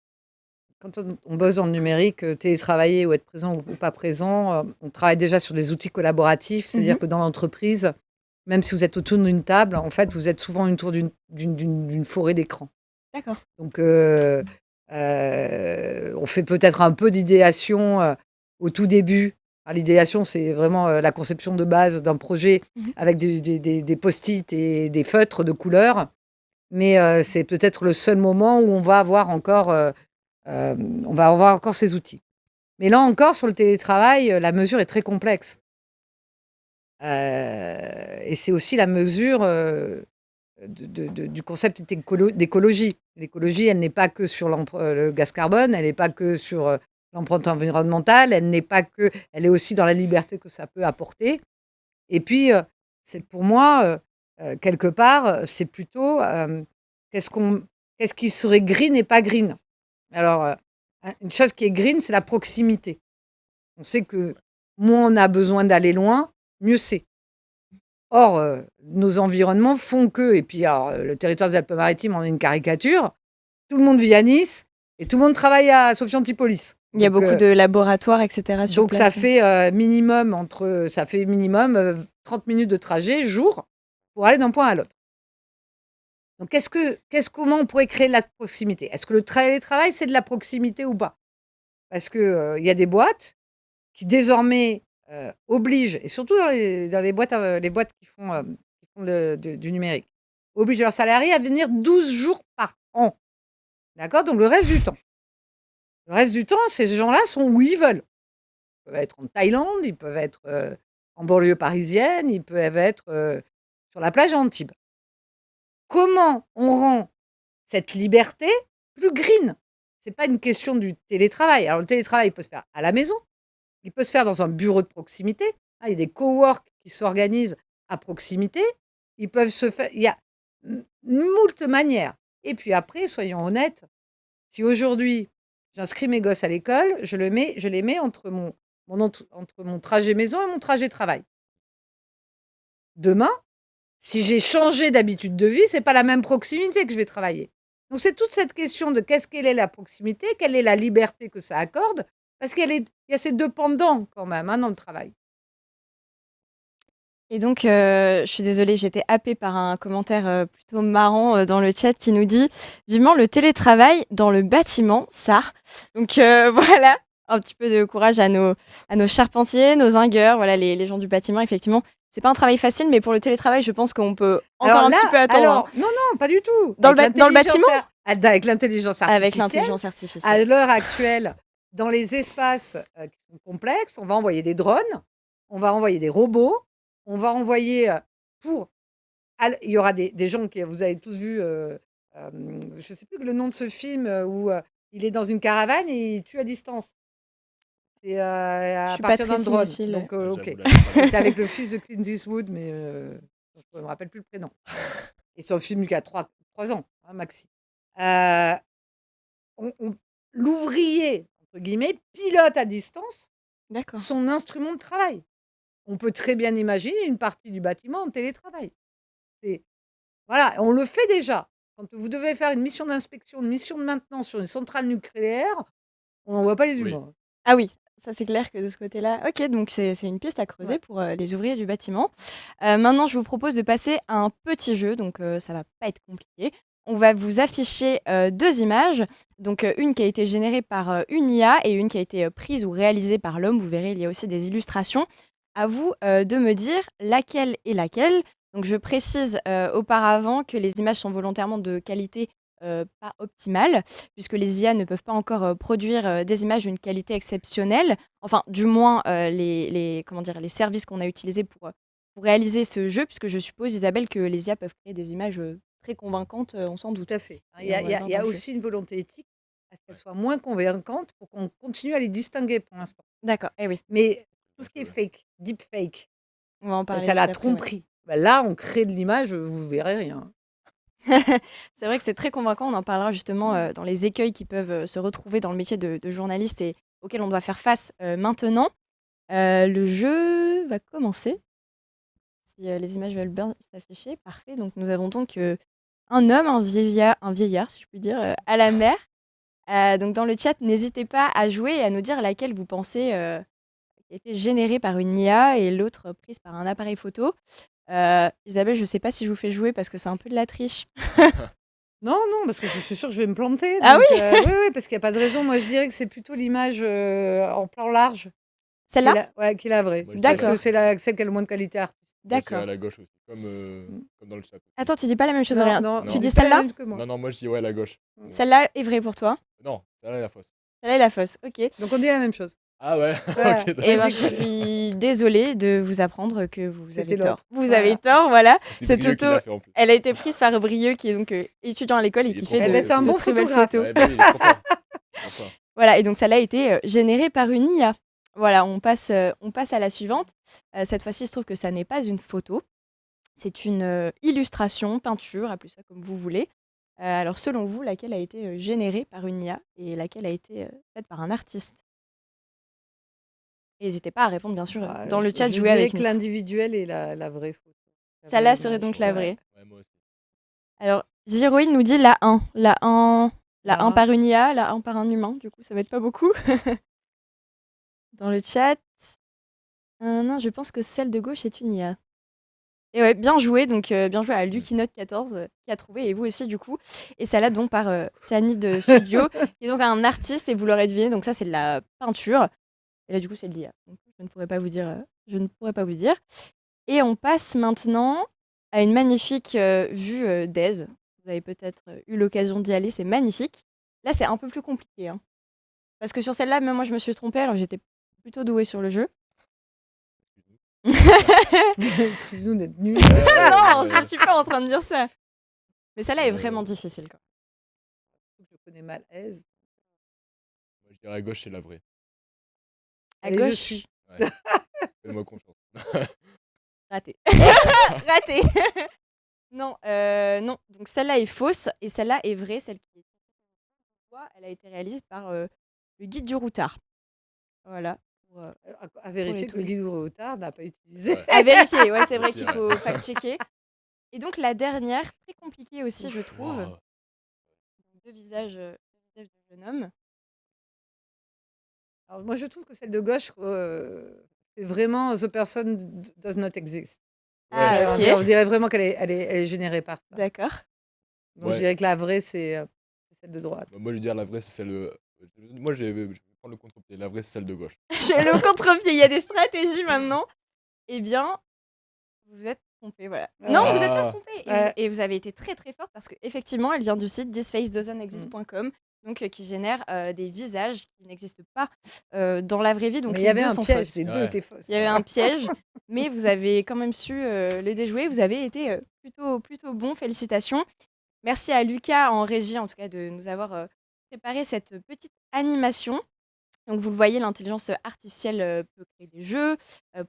quand on bosse dans le numérique, télétravailler ou être présent ou pas présent, on travaille déjà sur des outils collaboratifs. C'est-à-dire que dans l'entreprise, même si vous êtes autour d'une table, en fait, vous êtes souvent autour d'une forêt d'écrans. D'accord. Donc, on fait peut-être un peu d'idéation au tout début. Alors, l'idéation, c'est vraiment la conception de base d'un projet avec des post-it et des feutres de couleur. Mais c'est peut-être le seul moment où on va avoir encore ces outils. Mais là encore, sur le télétravail, la mesure est très complexe. Et c'est aussi la mesure du concept d'écologie. L'écologie, elle n'est pas que sur le gaz carbone, elle n'est pas que sur l'empreinte environnementale, elle est aussi dans la liberté que ça peut apporter. Et puis, c'est pour moi, quelque part, c'est plutôt qu'est-ce qui serait green et pas green. Alors, une chose qui est green, c'est la proximité. On sait que moins on a besoin d'aller loin, mieux c'est. Or, nos environnements font que, et puis alors, le territoire des Alpes-Maritimes en est une caricature, tout le monde vit à Nice et tout le monde travaille à Sophia Antipolis. Il y a beaucoup de laboratoires, etc. sur Donc place. ça fait minimum 30 minutes de trajet jour pour aller d'un point à l'autre. Donc comment on pourrait créer de la proximité? Est-ce que le télétravail, c'est de la proximité ou pas? Parce que il y a des boîtes qui désormais obligent, et surtout dans les boîtes qui font du numérique, obligent leurs salariés à venir 12 jours par an. D'accord? Donc le reste du temps. Le reste du temps, ces gens-là sont où ils veulent. Ils peuvent être en Thaïlande, ils peuvent être en banlieue parisienne, ils peuvent être sur la plage à Antibes. Comment on rend cette liberté plus green? C'est pas une question du télétravail. Alors le télétravail, il peut se faire à la maison, il peut se faire dans un bureau de proximité. Il y a des cowork qui s'organisent à proximité. Ils peuvent se faire. Il y a moult manières. Et puis après, soyons honnêtes, si aujourd'hui j'inscris mes gosses à l'école, je les mets entre mon trajet maison et mon trajet travail. Demain, si j'ai changé d'habitude de vie, c'est pas la même proximité que je vais travailler. Donc c'est toute cette question de quelle est la proximité, quelle est la liberté que ça accorde, parce qu'il y a ces deux pendants quand même dans le travail. Et donc, je suis désolée, j'ai été happée par un commentaire plutôt marrant dans le chat qui nous dit vivement le télétravail dans le bâtiment, ça. Donc, voilà, un petit peu de courage à nos charpentiers, nos zingueurs, voilà, les gens du bâtiment. Effectivement, c'est pas un travail facile, mais pour le télétravail, je pense qu'on peut encore Alors un là, petit peu attendre. Hein. non, pas du tout. Dans le Avec bâtiment avec l'intelligence Avec artificielle, l'intelligence à artificielle. l'heure actuelle, dans les espaces qui sont complexes, on va envoyer des drones, on va envoyer des robots, on va envoyer il y aura des gens que vous avez tous vu, je ne sais plus le nom de ce film où il est dans une caravane et il tue à distance. C'est Je à suis pas partir très d'un drone. cinéphile. Donc, Ouais, ok. j'avoue, là, j'ai pas C'était avec le fils de Clint Eastwood, mais je ne me rappelle plus le prénom. Et c'est un film qui a 3 ans, hein, maxi. Euh, L'ouvrier, entre guillemets, pilote à distance D'accord. son instrument de travail. On peut très bien imaginer une partie du bâtiment en télétravail. Voilà, on le fait déjà. Quand vous devez faire une mission d'inspection, une mission de maintenance sur une centrale nucléaire, on n'envoie pas les Oui. humains. Ah oui, ça c'est clair que de ce côté-là. Ok, donc c'est une piste à creuser Ouais. pour les ouvriers du bâtiment. Maintenant, je vous propose de passer à un petit jeu, donc ça va pas être compliqué. On va vous afficher 2 images, donc une qui a été générée par une IA et une qui a été prise ou réalisée par l'homme. Vous verrez, il y a aussi des illustrations. À vous de me dire laquelle est laquelle. Donc je précise auparavant que les images sont volontairement de qualité pas optimale, puisque les IA ne peuvent pas encore produire des images d'une qualité exceptionnelle. Enfin, du moins, comment dire, les services qu'on a utilisés pour réaliser ce jeu, puisque je suppose, Isabelle, que les IA peuvent créer des images très convaincantes, on s'en doute. Tout à fait. Il Et y a, on va il y le a- voir il y a dans le jeu. aussi une volonté éthique à ce qu'elles soient moins convaincantes pour qu'on continue à les distinguer pour l'instant. D'accord, eh oui, Mais tout ce qui est Ouais. fake, deep fake, on va en parler ça la juste après, ouais. tromperie. Bah là, on crée de l'image, vous verrez rien. C'est vrai que c'est très convaincant, on en parlera justement dans les écueils qui peuvent se retrouver dans le métier de journaliste et auxquels on doit faire face maintenant. Le jeu va commencer. Si les images veulent bien s'afficher, parfait. Donc nous avons donc un homme, un vieillard, si je puis dire, à la mer. Donc dans le chat, n'hésitez pas à jouer et à nous dire laquelle vous pensez qui a été générée par une IA et l'autre prise par un appareil photo. Isabelle, je ne sais pas si je vous fais jouer parce que c'est un peu de la triche. Non, parce que je suis sûre que je vais me planter. Ah donc, oui, parce qu'il n'y a pas de raison. Moi, je dirais que c'est plutôt l'image en plan large Celle-là qui est la vraie. Moi, je Parce D'accord. que c'est celle qui a le moins de qualité artistique. Moi, je dirais D'accord. à la gauche aussi, comme dans le chat. Attends, tu dis pas la même chose, Non, rien. non, Tu on dis dit pas la celle-là même que moi. Non, moi je dis ouais, la gauche. Celle-là est vraie pour toi. Non, celle-là est la fausse. Celle-là est la fausse. Ok. Donc, on dit la même chose. Ah ouais, Voilà. ok, d'accord. Et ben, je suis désolée de vous apprendre que vous C'était avez tort. l'autre. Vous Voilà. avez tort, voilà. C'est Cette Brieux qui photo, l'a fait en plus. elle a été prise par Brieux, qui est donc étudiant à l'école et Il est qui trop fait fort, de, c'est un de bon très belles photographe. photos. Ouais, bah oui, il est trop fort. Trop fort. Voilà, et donc ça a été généré par une IA. Voilà, on passe à la suivante. Cette fois-ci, il se trouve que ça n'est pas une photo. C'est une illustration, peinture, appelez ça comme vous voulez. Alors, selon vous, laquelle a été générée par une IA et laquelle a été faite par un artiste? Et n'hésitez pas à répondre, bien sûr, dans le chat, je jouer dirais avec que nous. l'individuel est la vraie photo. La Celle-là vraie serait image. donc la Ouais. vraie. Ouais, moi aussi. Alors, Giroïne nous dit la 1. La 1 La par une IA, la 1 par un humain. Du coup, ça va être pas beaucoup. Dans le chat. Non, je pense que celle de gauche est une IA. Et ouais, bien joué. Donc, bien joué à Lucinote14 qui a trouvé. Et vous aussi, du coup. Et celle-là, donc, par Cyanide Studio, qui est donc un artiste. Et vous l'aurez deviné. Donc, ça, c'est de la peinture. Et là, du coup, c'est de l'IA. Donc, je ne pourrais pas vous dire. Et on passe maintenant à une magnifique vue d'Aise. Vous avez peut-être eu l'occasion d'y aller, c'est magnifique. Là, c'est un peu plus compliqué. Hein. Parce que sur celle-là, même moi, je me suis trompée, alors j'étais plutôt douée sur le jeu. Excuse-nous d'être nuls. Non, je suis pas en train de dire ça. Mais celle-là est vraiment difficile. Quoi. Je connais mal Aise. Moi je dirais à gauche, c'est la vraie. À Allez, gauche, je suis. Ouais. Fais-moi confiance. raté. Raté. Non, non. Donc celle-là est fausse et celle-là est vraie. Celle qui est elle a été réalisée par le guide du routard. Voilà. À vérifier que le guide du routard n'a pas utilisé. Ouais. À vérifier, ouais, c'est vrai Aussi, qu'il faut fact-checker. Et donc la dernière, très compliquée aussi, je trouve. Wow. Deux visages de jeune homme. Alors, moi, je trouve que celle de gauche, c'est vraiment The person does not exist. Ah, On ok. dirait vraiment qu'elle est générée par ça. D'accord. Donc je Ouais. dirais que la vraie, c'est celle de droite. Bah, moi, je veux dire, la vraie, c'est celle. Moi, je vais prendre le contre-pied. La vraie, c'est celle de gauche. J'ai le contre-pied. Il y a des stratégies maintenant. Eh bien, vous vous êtes trompé, voilà. Non, vous n'êtes pas Ah, trompé. Ouais. Et vous avez été très très forte parce qu'effectivement, elle vient du site thisfacedoesn'texist.com, donc qui génère des visages qui n'existent pas dans la vraie vie. Donc Mais il y les avait deux un sont piège, fausses. les deux Ouais. étaient fausses. Il y avait un piège, mais vous avez quand même su les déjouer. Vous avez été plutôt bon. Félicitations. Merci à Lucas en régie, en tout cas, de nous avoir préparé cette petite animation. Donc vous le voyez, l'intelligence artificielle peut créer des jeux,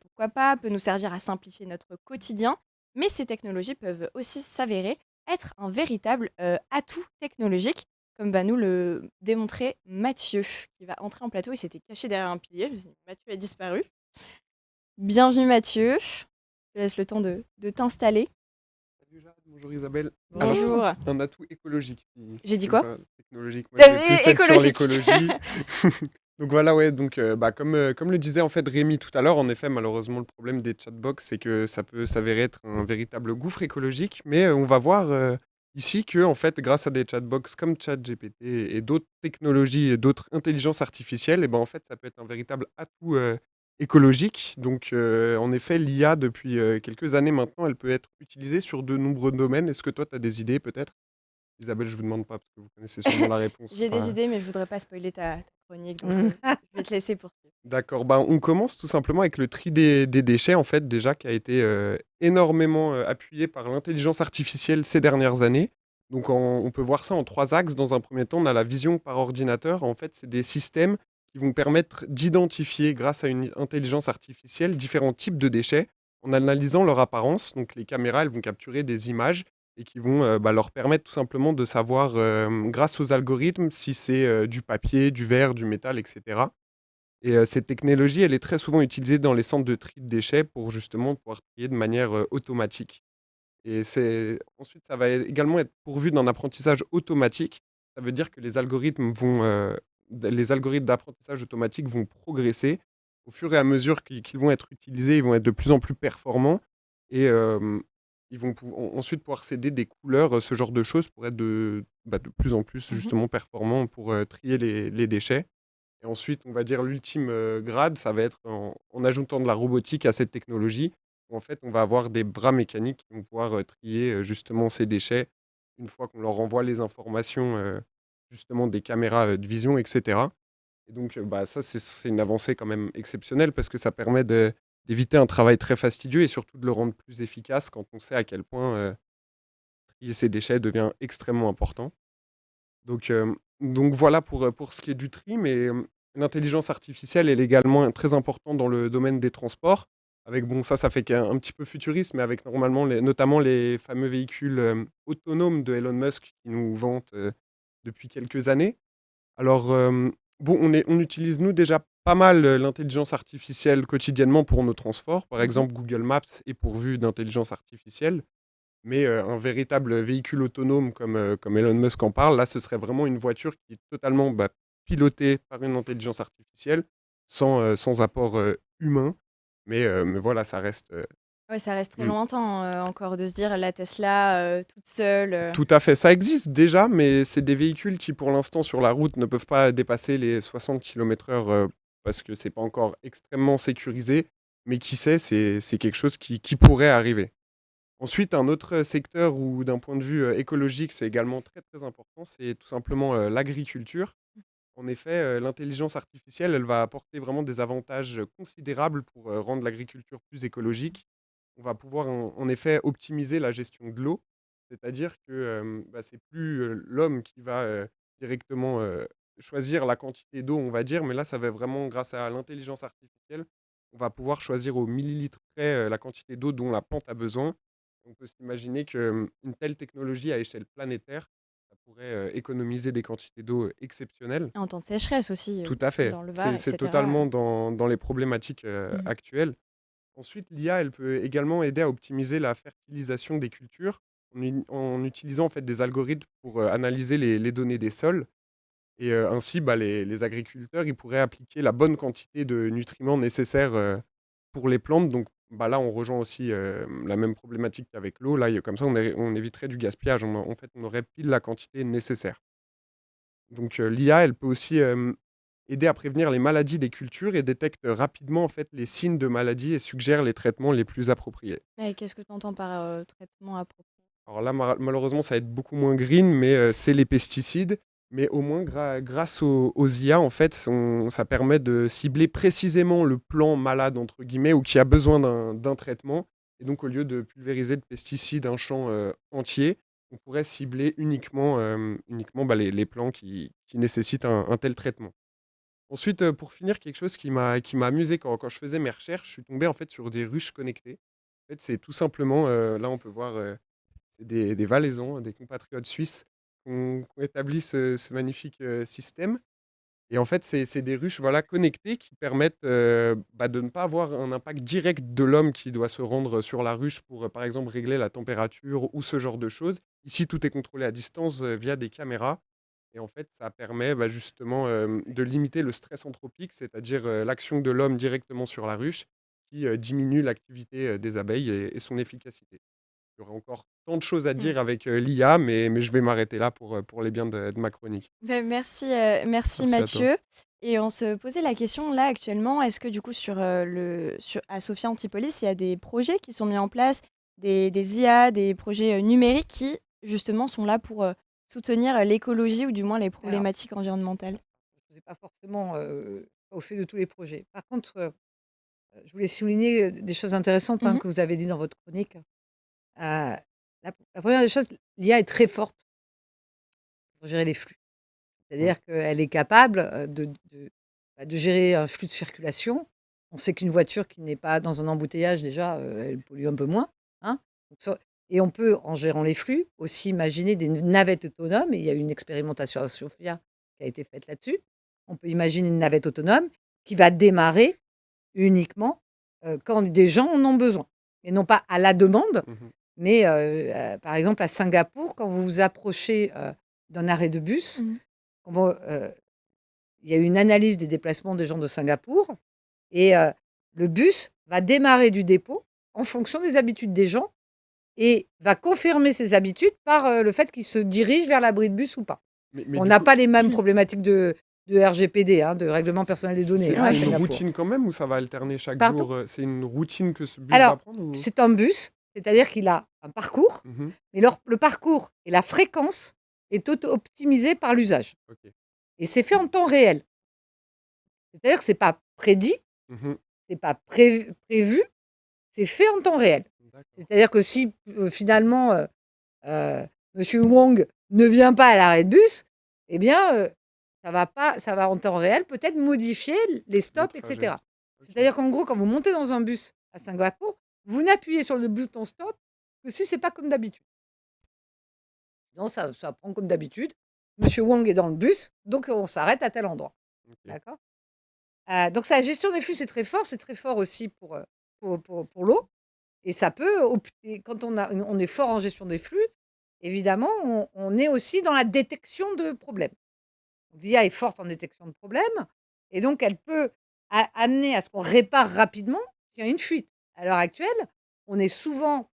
pourquoi pas, peut nous servir à simplifier notre quotidien, mais ces technologies peuvent aussi s'avérer être un véritable atout technologique, comme va nous le démontrer Mathieu, qui va entrer en plateau. Il s'était caché derrière un pilier. Je me suis dit, Mathieu a disparu. Bienvenue Mathieu. Je te laisse le temps de t'installer. Salut Jade, bonjour Isabelle. Alors, Bonjour. c'est un atout écologique. J'ai dit tu peux quoi me faire technologique. Moi, je vais plus être sur Écologique. l'écologie. Donc voilà, ouais. Donc, comme le disait en fait Rémi tout à l'heure, en effet, malheureusement, le problème des chatbox, c'est que ça peut s'avérer être un véritable gouffre écologique. Mais on va voir ici que, en fait, grâce à des chatbox comme ChatGPT et d'autres technologies et d'autres intelligences artificielles, et ben en fait, ça peut être un véritable atout écologique. Donc, en effet, l'IA, depuis quelques années maintenant, elle peut être utilisée sur de nombreux domaines. Est-ce que toi, tu as des idées peut-être? Isabelle, je vous demande pas parce que vous connaissez sûrement la réponse. J'ai des Enfin, idées, mais je voudrais pas spoiler ta chronique, donc Mhm. je vais te laisser poursuivre. D'accord, on commence tout simplement avec le tri des déchets, en fait, déjà, qui a été énormément appuyé par l'intelligence artificielle ces dernières années. Donc, on peut voir ça en 3 axes. Dans un premier temps, on a la vision par ordinateur. En fait, c'est des systèmes qui vont permettre d'identifier, grâce à une intelligence artificielle, différents types de déchets en analysant leur apparence. Donc, les caméras, elles vont capturer des images et qui vont leur permettre tout simplement de savoir, grâce aux algorithmes, si c'est du papier, du verre, du métal, etc. Et cette technologie, elle est très souvent utilisée dans les centres de tri de déchets pour justement pouvoir trier de manière automatique. Et ensuite, ça va également être pourvu d'un apprentissage automatique. Ça veut dire que les algorithmes d'apprentissage automatique vont progresser au fur et à mesure qu'ils vont être utilisés. Ils vont être de plus en plus performants et ils vont ensuite pouvoir céder des couleurs, ce genre de choses pour être de plus en plus Mhm. justement performants pour trier les déchets. Et ensuite, on va dire l'ultime grade, ça va être en ajoutant de la robotique à cette technologie, où en fait, on va avoir des bras mécaniques qui vont pouvoir trier justement ces déchets une fois qu'on leur envoie les informations justement des caméras de vision, etc. Et donc, ça, c'est une avancée quand même exceptionnelle parce que ça permet d'éviter un travail très fastidieux et surtout de le rendre plus efficace quand on sait à quel point trier ces déchets devient extrêmement important. Donc voilà pour ce qui est du tri, mais l'intelligence artificielle elle est également très importante dans le domaine des transports. Avec, bon, ça fait qu'un petit peu futuriste, mais avec normalement notamment les fameux véhicules autonomes de Elon Musk qui nous vantent depuis quelques années. Alors, bon, on utilise nous déjà pas mal l'intelligence artificielle quotidiennement pour nos transports. Par Mhm. exemple, Google Maps est pourvu d'intelligence artificielle. Mais un véritable véhicule autonome comme Elon Musk en parle, là, ce serait vraiment une voiture qui est totalement pilotée par une intelligence artificielle, sans apport humain. Mais voilà, ça reste Ouais, ça reste très Mm. longtemps encore de se dire la Tesla toute seule. tout à fait. Ça existe déjà, mais c'est des véhicules qui, pour l'instant, sur la route, ne peuvent pas dépasser les 60 km/h parce que c'est pas encore extrêmement sécurisé. Mais qui sait, c'est quelque chose qui pourrait arriver. Ensuite, un autre secteur où, d'un point de vue écologique, c'est également très très important, c'est tout simplement l'agriculture. En effet, l'intelligence artificielle, elle va apporter vraiment des avantages considérables pour rendre l'agriculture plus écologique. On va pouvoir en effet optimiser la gestion de l'eau, c'est-à-dire que c'est plus l'homme qui va directement choisir la quantité d'eau, on va dire, mais là, ça va vraiment grâce à l'intelligence artificielle, on va pouvoir choisir au millilitre près la quantité d'eau dont la plante a besoin. On peut s'imaginer qu'une telle technologie à échelle planétaire, ça pourrait économiser des quantités d'eau exceptionnelles. En temps de sécheresse aussi, Tout à fait. dans le Var, C'est etc. totalement dans les problématiques Mhm. actuelles. Ensuite, l'IA, elle peut également aider à optimiser la fertilisation des cultures en utilisant en fait des algorithmes pour analyser les données des sols. Et ainsi, les agriculteurs, ils pourraient appliquer la bonne quantité de nutriments nécessaires pour les plantes, donc bah là, on rejoint aussi la même problématique qu'avec l'eau. Là, comme ça, on éviterait du gaspillage. En fait, on aurait pile la quantité nécessaire. Donc, l'IA, elle peut aussi aider à prévenir les maladies des cultures et détecte rapidement en fait, les signes de maladie et suggère les traitements les plus appropriés. Et qu'est-ce que tu entends par traitement approprié? Alors là, malheureusement, ça va être beaucoup moins green, mais c'est les pesticides. Mais au moins, grâce aux IA, en fait, ça permet de cibler précisément le plan malade, entre guillemets, ou qui a besoin d'un traitement. Et donc, au lieu de pulvériser de pesticides un champ entier, on pourrait cibler uniquement bah, les plants qui nécessitent un tel traitement. Ensuite, pour finir, quelque chose qui m'a amusé quand je faisais mes recherches, je suis tombé en fait sur des ruches connectées. En fait, c'est tout simplement, là on peut voir, c'est des Valaisans, des compatriotes suisses qui ont établi ce magnifique, système et en fait, c'est des ruches, voilà, connectées qui permettent, bah, de ne pas avoir un impact direct de l'homme qui doit se rendre sur la ruche pour, par exemple, régler la température ou ce genre de choses. Ici, tout est contrôlé à distance, via des caméras et en fait, ça permet, bah, justement, de limiter le stress anthropique, c'est-à-dire, l'action de l'homme directement sur la ruche qui, diminue l'activité, des abeilles et son efficacité. Il y aurait encore tant de choses à Mmh. dire avec, l'IA, mais je vais m'arrêter là pour les biens de ma chronique. Merci, merci Merci à toi. Mathieu. Et on se posait la question là actuellement, est-ce que du coup à Sophia Antipolis, il y a des projets qui sont mis en place, des IA, des projets numériques qui justement sont là pour soutenir l'écologie ou du moins les Alors, problématiques environnementales? je ne suis pas forcément au fait de tous les projets. Par contre, je voulais souligner des choses intéressantes Mhm. que vous avez dit dans votre chronique. La première des choses, l'IA est très forte pour gérer les flux. Mmh. C'est-à-dire qu'elle est capable de gérer un flux de circulation. On sait qu'une voiture qui n'est pas dans un embouteillage, déjà, elle pollue un peu moins. Hein. Et on peut, en gérant les flux, aussi imaginer des navettes autonomes. Et il y a eu une expérimentation à Sofia qui a été faite là-dessus. On peut imaginer une navette autonome qui va démarrer uniquement quand des gens en ont besoin. Et non pas à la demande, Mmh. mais par exemple à Singapour, quand vous vous approchez d'un arrêt de bus, Mhm. il y a eu une analyse des déplacements des gens de Singapour et le bus va démarrer du dépôt en fonction des habitudes des gens et va confirmer ses habitudes par le fait qu'ils se dirigent vers l'abri de bus ou pas. Mais On du n'a coup, pas les mêmes problématiques de RGPD, de règlement personnel des données, c'est à c'est une Singapour. routine quand même ou ça va alterner chaque Pardon? jour? C'est une routine que ce bus va Alors, prendre ou? c'est un bus, c'est-à-dire qu'il a un parcours, Mmh. mais le parcours et la fréquence est optimisé par l'usage. OK. Et c'est fait en temps réel. C'est-à-dire que c'est pas prédit, Mmh. c'est pas prévu, c'est fait en temps réel. D'accord. C'est-à-dire que si finalement Monsieur Wong ne vient pas à l'arrêt de bus, eh bien ça va en temps réel peut-être modifier les Le stops, trajet. etc. OK. C'est-à-dire qu'en gros, quand vous montez dans un bus à Singapour, vous n'appuyez sur le bouton stop que si c'est pas comme d'habitude. Sinon, ça prend comme d'habitude. Monsieur Wong est dans le bus, donc on s'arrête à tel endroit. OK. D'accord. Donc la gestion des flux, c'est très fort. C'est très fort aussi pour l'eau. Et ça peut, et quand on est fort en gestion des flux, évidemment, on est aussi dans la détection de problèmes. L'IA est forte en détection de problèmes, et donc elle peut amener à ce qu'on répare rapidement s'il y a une fuite. À l'heure actuelle, on est souvent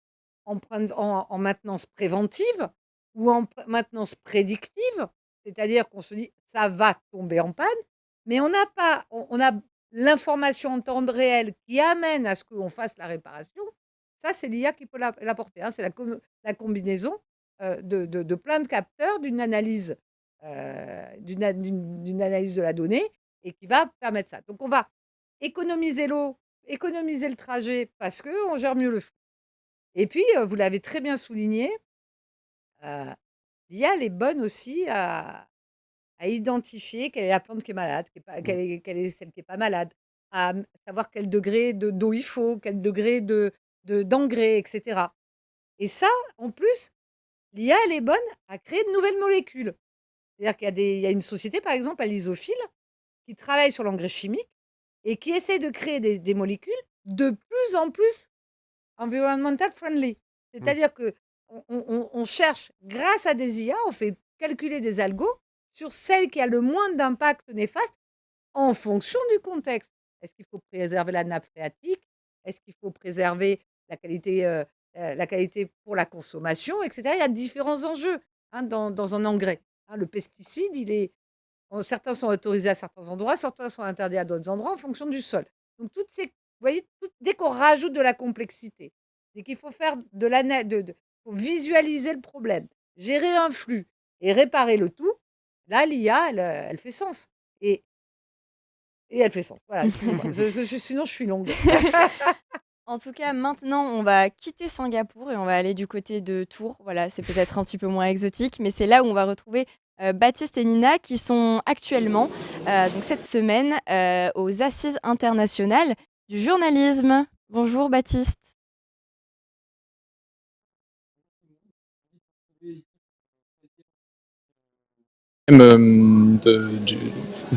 en maintenance préventive ou en maintenance prédictive, c'est-à-dire qu'on se dit ça va tomber en panne, mais on n'a pas, on a l'information en temps réel qui amène à ce qu'on fasse la réparation. Ça, c'est l'IA qui peut l'apporter. C'est la combinaison de plein de capteurs, d'une analyse, d'une analyse de la donnée et qui va permettre ça. Donc, on va économiser l'eau, économiser le trajet parce qu'on gère mieux le flux. Et puis, vous l'avez très bien souligné, l'IA, elle est bonne aussi à identifier quelle est la plante qui est malade, quelle est celle qui n'est pas malade, à savoir quel degré d'eau il faut, quel degré d'engrais, etc. Et ça, en plus, l'IA, elle est bonne à créer de nouvelles molécules. C'est-à-dire il y a une société, par exemple, à l'Isophile, qui travaille sur l'engrais chimique et qui essaie de créer des molécules de plus en plus environmental friendly. C'est-à-dire que on cherche, grâce à des IA, on fait calculer des algos sur celle qui a le moins d'impact néfaste en fonction du contexte. Est-ce qu'il faut préserver la nappe phréatique? Est-ce qu'il faut préserver la qualité pour la consommation, etc. Il y a différents enjeux dans un engrais. Le pesticide, certains sont autorisés à certains endroits, certains sont interdits à d'autres endroits en fonction du sol. Donc, vous voyez, dès qu'on rajoute de la complexité, dès qu'il faut faire faut visualiser le problème, gérer un flux et réparer le tout, là, l'IA, elle fait sens. Et elle fait sens. Voilà, excusez-moi. Sinon, je suis longue. En tout cas, maintenant, on va quitter Singapour et on va aller du côté de Tours. Voilà, c'est peut-être un petit peu moins exotique, mais c'est là où on va retrouver Baptiste et Nina qui sont actuellement, donc cette semaine, aux Assises internationales du journalisme. Bonjour Baptiste. Des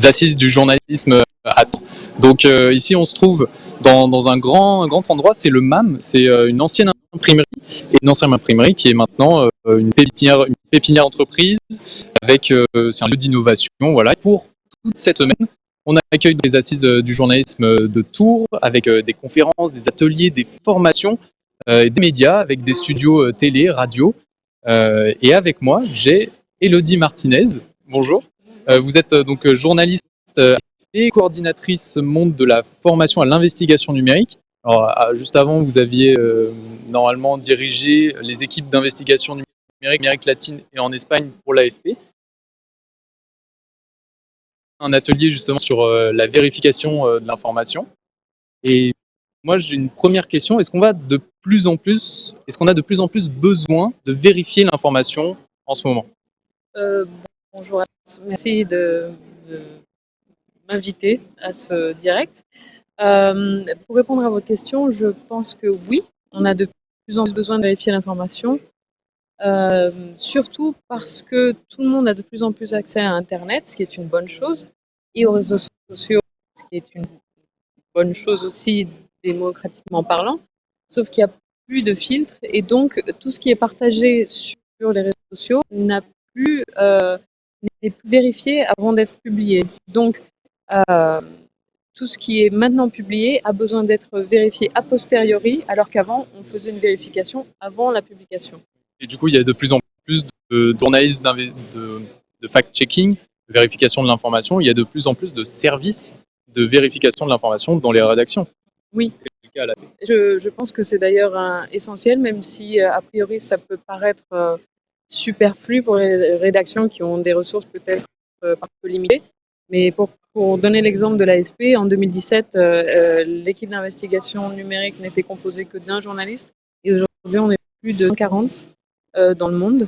assises du journalisme à Tours. Donc ici on se trouve dans un grand endroit, c'est le MAM, c'est une ancienne imprimerie qui est maintenant une pépinière entreprise avec c'est un lieu d'innovation. Voilà. Pour toute cette semaine, on accueille des assises du journalisme de Tours avec des conférences, des ateliers, des formations, et des médias avec des studios télé, radio. Et avec moi, j'ai Élodie Martinez. Bonjour. Vous êtes donc journaliste et coordinatrice monde de la formation à l'investigation numérique. Alors, juste avant, vous aviez normalement dirigé les équipes d'investigation numérique en Amérique latine et en Espagne pour l'AFP. Un atelier justement sur la vérification de l'information. Et moi, j'ai une première question. Est-ce qu'on a de plus en plus besoin de vérifier l'information en ce moment? Bonjour à tous, merci de m'inviter à ce direct. Pour répondre à votre question, je pense que oui, on a de plus en plus besoin de vérifier l'information, surtout parce que tout le monde a de plus en plus accès à Internet, ce qui est une bonne chose, et aux réseaux sociaux, ce qui est une bonne chose aussi démocratiquement parlant, sauf qu'il n'y a plus de filtre, et donc tout ce qui est partagé sur les réseaux sociaux n'est plus vérifié avant d'être publié. Donc, tout ce qui est maintenant publié a besoin d'être vérifié a posteriori, alors qu'avant, on faisait une vérification avant la publication. Et du coup, il y a de plus en plus de journalistes de fact-checking, de vérification de l'information. Il y a de plus en plus de services de vérification de l'information dans les rédactions. Oui. Je pense que c'est d'ailleurs essentiel, même si a priori ça peut paraître superflu pour les rédactions qui ont des ressources peut-être un peu limitées. Mais pour donner l'exemple de l'AFP, en 2017, l'équipe d'investigation numérique n'était composée que d'un journaliste. Et aujourd'hui, on est plus de 140 dans le monde.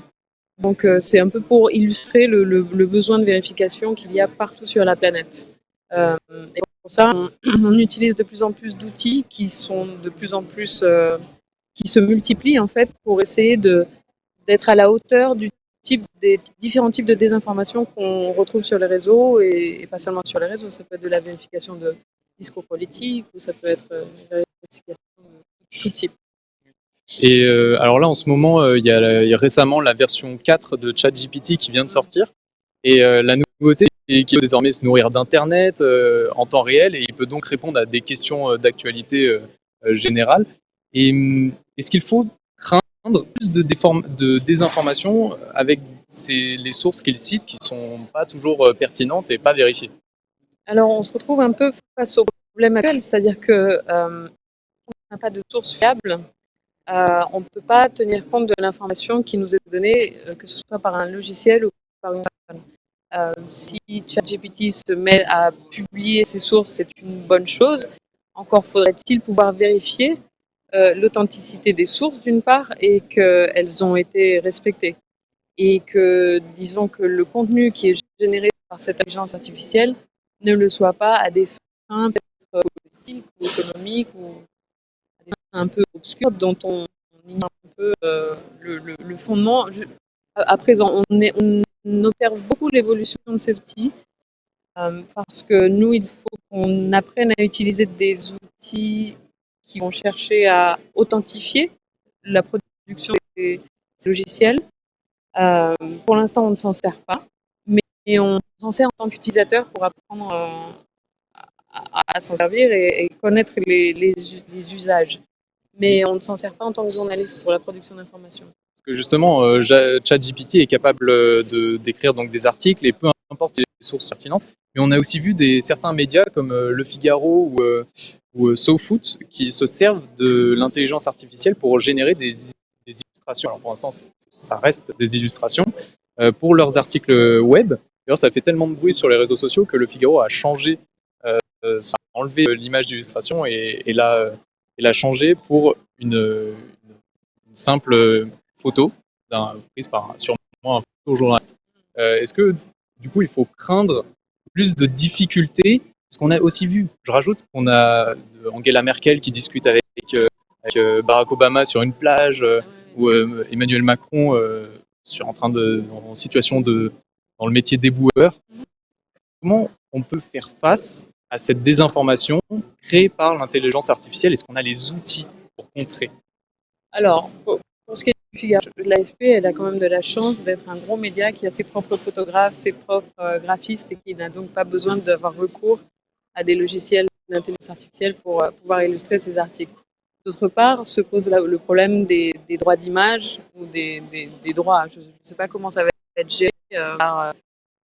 Donc c'est un peu pour illustrer le besoin de vérification qu'il y a partout sur la planète. Et pour ça, on utilise de plus en plus d'outils qui sont de plus en plus qui se multiplient en fait pour essayer d'être à la hauteur des différents types de désinformation qu'on retrouve sur les réseaux et pas seulement sur les réseaux. Ça peut être de la vérification de discours politiques ou ça peut être une vérification de tout type. Et alors là, en ce moment, il y a récemment la version 4 de ChatGPT qui vient de sortir. Et la nouveauté est qu'il peut désormais se nourrir d'Internet en temps réel et il peut donc répondre à des questions d'actualité générale. Et est-ce qu'il faut craindre plus de désinformation avec les sources qu'il cite qui ne sont pas toujours pertinentes et pas vérifiées? Alors, on se retrouve un peu face au problème actuel, c'est-à-dire que on n'a pas de source fiable. On ne peut pas tenir compte de l'information qui nous est donnée, que ce soit par un logiciel ou par une personne. Si ChatGPT se met à publier ses sources, c'est une bonne chose. Encore faudrait-il pouvoir vérifier l'authenticité des sources d'une part et qu'elles ont été respectées. Et que, disons que le contenu qui est généré par cette intelligence artificielle ne le soit pas à des fins peut-être politiques ou économiques ou à des fins un peu obscures dont on ignore un peu le fondement. À présent, on observe beaucoup l'évolution de ces outils parce que nous, il faut qu'on apprenne à utiliser des outils qui vont chercher à authentifier la production des logiciels. Pour l'instant, on ne s'en sert pas, mais on s'en sert en tant qu'utilisateur pour apprendre à s'en servir et connaître les usages. Mais on ne s'en sert pas en tant que journaliste pour la production d'informations. Parce que justement, ChatGPT est capable d'écrire donc des articles et peu importe les sources pertinentes. Mais on a aussi vu certains médias comme Le Figaro ou SoFoot qui se servent de l'intelligence artificielle pour générer des illustrations. Alors pour l'instant, ça reste des illustrations pour leurs articles web. D'ailleurs, ça fait tellement de bruit sur les réseaux sociaux que Le Figaro a changé, a enlevé l'image d'illustration et l'a changé pour une simple photo prise par sûrement un photojournaliste. Est-ce que du coup il faut craindre plus de difficultés? Parce qu'on a aussi vu, je rajoute qu'on a Angela Merkel qui discute avec Barack Obama sur une plage, ou Emmanuel Macron en situation dans le métier d'éboueur. Comment on peut faire face à cette désinformation créée par l'intelligence artificielle? Est-ce qu'on a les outils pour contrer? Alors, pour ce qui est du Figaro, l'AFP, elle a quand même de la chance d'être un gros média qui a ses propres photographes, ses propres graphistes et qui n'a donc pas besoin d'avoir recours à des logiciels d'intelligence artificielle pour pouvoir illustrer ses articles. D'autre part, se pose le problème des droits d'image ou des droits. Je ne sais pas comment ça va être géré par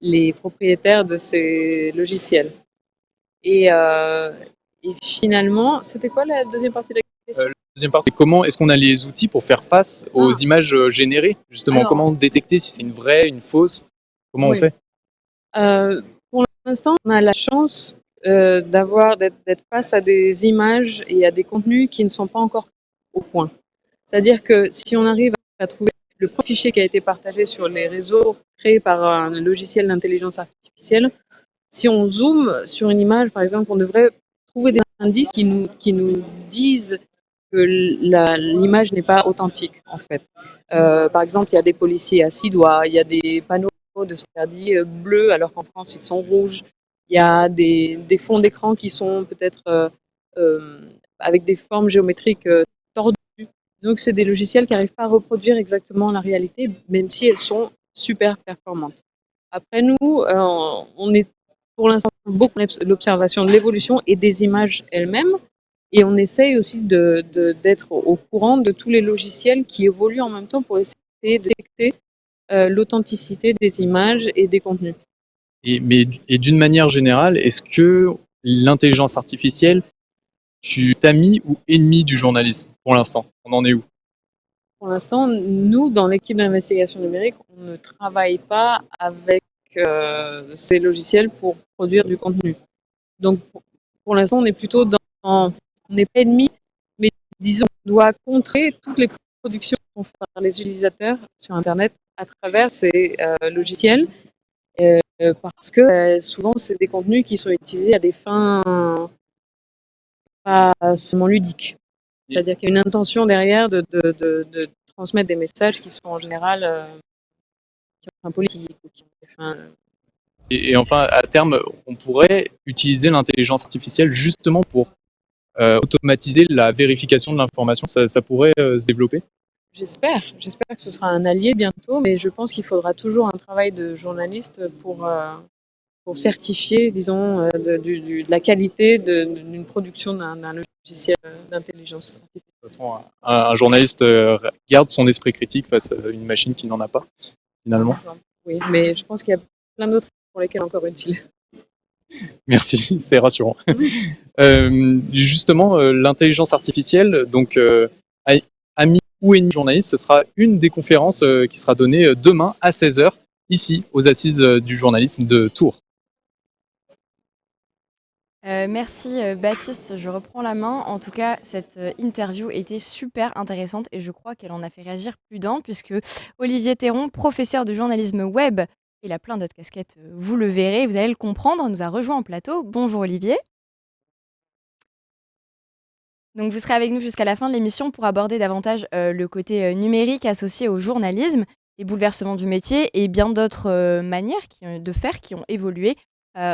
les propriétaires de ces logiciels. Et finalement, c'était quoi la deuxième partie de la question? La deuxième partie, comment est-ce qu'on a les outils pour faire face aux images générées? Justement, Alors, comment détecter si c'est une vraie, une fausse? Comment on fait? Pour l'instant, on a la chance d'être face à des images et à des contenus qui ne sont pas encore au point. C'est-à-dire que si on arrive à trouver le premier fichier qui a été partagé sur les réseaux créés par un logiciel d'intelligence artificielle, si on zoome sur une image, par exemple, on devrait trouver des indices qui nous disent que l'image n'est pas authentique, en fait. Par exemple, il y a des policiers à 6 doigts, il y a des panneaux de interdits bleus alors qu'en France ils sont rouges, il y a des fonds d'écran qui sont peut-être avec des formes géométriques tordues. Donc c'est des logiciels qui n'arrivent pas à reproduire exactement la réalité, même si elles sont super performantes. Après nous, on est pour l'instant beaucoup dans l'observation de l'évolution et des images elles-mêmes. Et on essaye aussi d'être au courant de tous les logiciels qui évoluent en même temps pour essayer de détecter l'authenticité des images et des contenus. Et d'une manière générale, est-ce que l'intelligence artificielle, tu es ami ou ennemi du journalisme pour l'instant? On en est où? Pour l'instant, nous, dans l'équipe d'investigation numérique, on ne travaille pas avec ces logiciels pour produire du contenu. Donc, pour l'instant, on est plutôt on n'est pas ennemi, mais disons, on doit contrer toutes les productions qui sont faites par les utilisateurs sur Internet à travers ces logiciels, parce que souvent, c'est des contenus qui sont utilisés à des fins pas seulement ludiques. C'est-à-dire qu'il y a une intention derrière de transmettre des messages qui sont en général qui ont un politique ou qui ont des fins. Et enfin, à terme, on pourrait utiliser l'intelligence artificielle justement pour automatiser la vérification de l'information. Ça pourrait se développer? J'espère que ce sera un allié bientôt, mais je pense qu'il faudra toujours un travail de journaliste pour certifier, disons, de la qualité d'une production d'un logiciel d'intelligence artificielle. De toute façon, un journaliste garde son esprit critique face à une machine qui n'en a pas, finalement. Oui, mais je pense qu'il y a plein d'autres pour lesquels encore utile. Merci, c'est rassurant. Justement, l'intelligence artificielle, donc ami ou ennemi journaliste, ce sera une des conférences qui sera donnée demain à 16h, ici, aux Assises du journalisme de Tours. Merci Baptiste, je reprends la main. En tout cas, cette interview était super intéressante et je crois qu'elle en a fait réagir plus d'un puisque Olivier Théron, professeur de journalisme web, il a plein d'autres casquettes, vous le verrez, vous allez le comprendre, nous a rejoint en plateau. Bonjour Olivier. Donc vous serez avec nous jusqu'à la fin de l'émission pour aborder davantage le côté numérique associé au journalisme, les bouleversements du métier et bien d'autres manières de faire qui ont évolué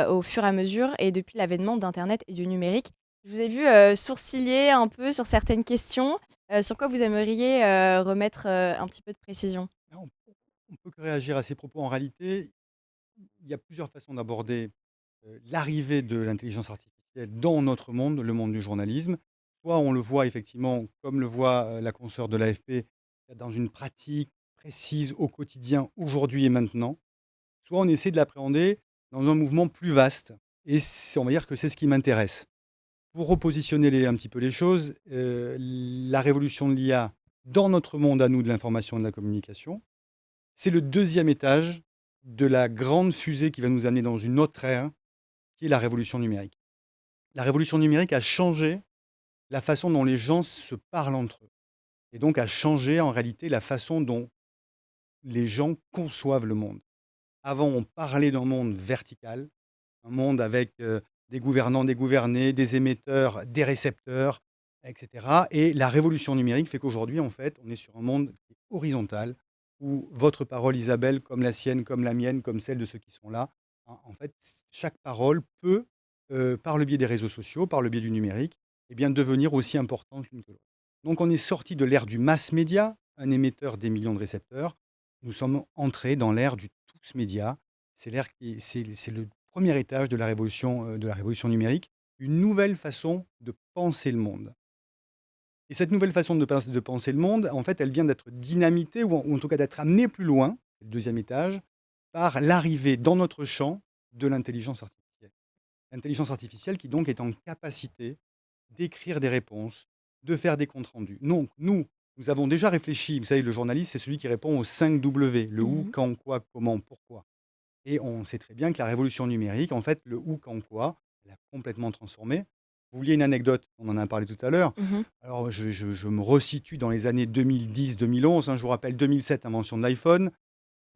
au fur et à mesure et depuis l'avènement d'Internet et du numérique. Je vous ai vu sourciller un peu sur certaines questions. Sur quoi vous aimeriez remettre un petit peu de précision? On peut que réagir à ces propos. En réalité, il y a plusieurs façons d'aborder l'arrivée de l'intelligence artificielle artificielle dans notre monde, le monde du journalisme. Soit on le voit effectivement, comme le voit la consoeur de l'AFP, dans une pratique précise au quotidien, aujourd'hui et maintenant, soit on essaie de l'appréhender dans un mouvement plus vaste. Et on va dire que c'est ce qui m'intéresse. Pour repositionner un petit peu les choses, la révolution de l'IA dans notre monde à nous de l'information et de la communication, c'est le deuxième étage de la grande fusée qui va nous amener dans une autre ère, qui est la révolution numérique. La révolution numérique a changé la façon dont les gens se parlent entre eux. Et donc a changé en réalité la façon dont les gens conçoivent le monde. Avant, on parlait d'un monde vertical, un monde avec des gouvernants, des gouvernés, des émetteurs, des récepteurs, etc. Et la révolution numérique fait qu'aujourd'hui, en fait, on est sur un monde qui est horizontal, où votre parole, Isabelle, comme la sienne, comme la mienne, comme celle de ceux qui sont là, en fait, chaque parole peut, par le biais des réseaux sociaux, par le biais du numérique, eh bien, devenir aussi importante l'une que l'autre. Donc, on est sorti de l'ère du mass média, un émetteur des millions de récepteurs. Nous sommes entrés dans l'ère du tous média. C'est le premier étage de la révolution numérique, une nouvelle façon de penser le monde. Et cette nouvelle façon de penser le monde, en fait, elle vient d'être dynamitée, ou en tout cas d'être amenée plus loin, c'est le deuxième étage, par l'arrivée dans notre champ de l'intelligence artificielle. L'intelligence artificielle qui donc est en capacité d'écrire des réponses, de faire des comptes rendus. Donc, nous avons déjà réfléchi, vous savez, le journaliste, c'est celui qui répond aux 5 W, le où, quand, quoi, comment, pourquoi. Et on sait très bien que la révolution numérique, en fait, le où, quand, quoi, elle a complètement transformé. Vous vouliez une anecdote, on en a parlé tout à l'heure. Alors, je me resitue dans les années 2010-2011. Je vous rappelle 2007, invention de l'iPhone.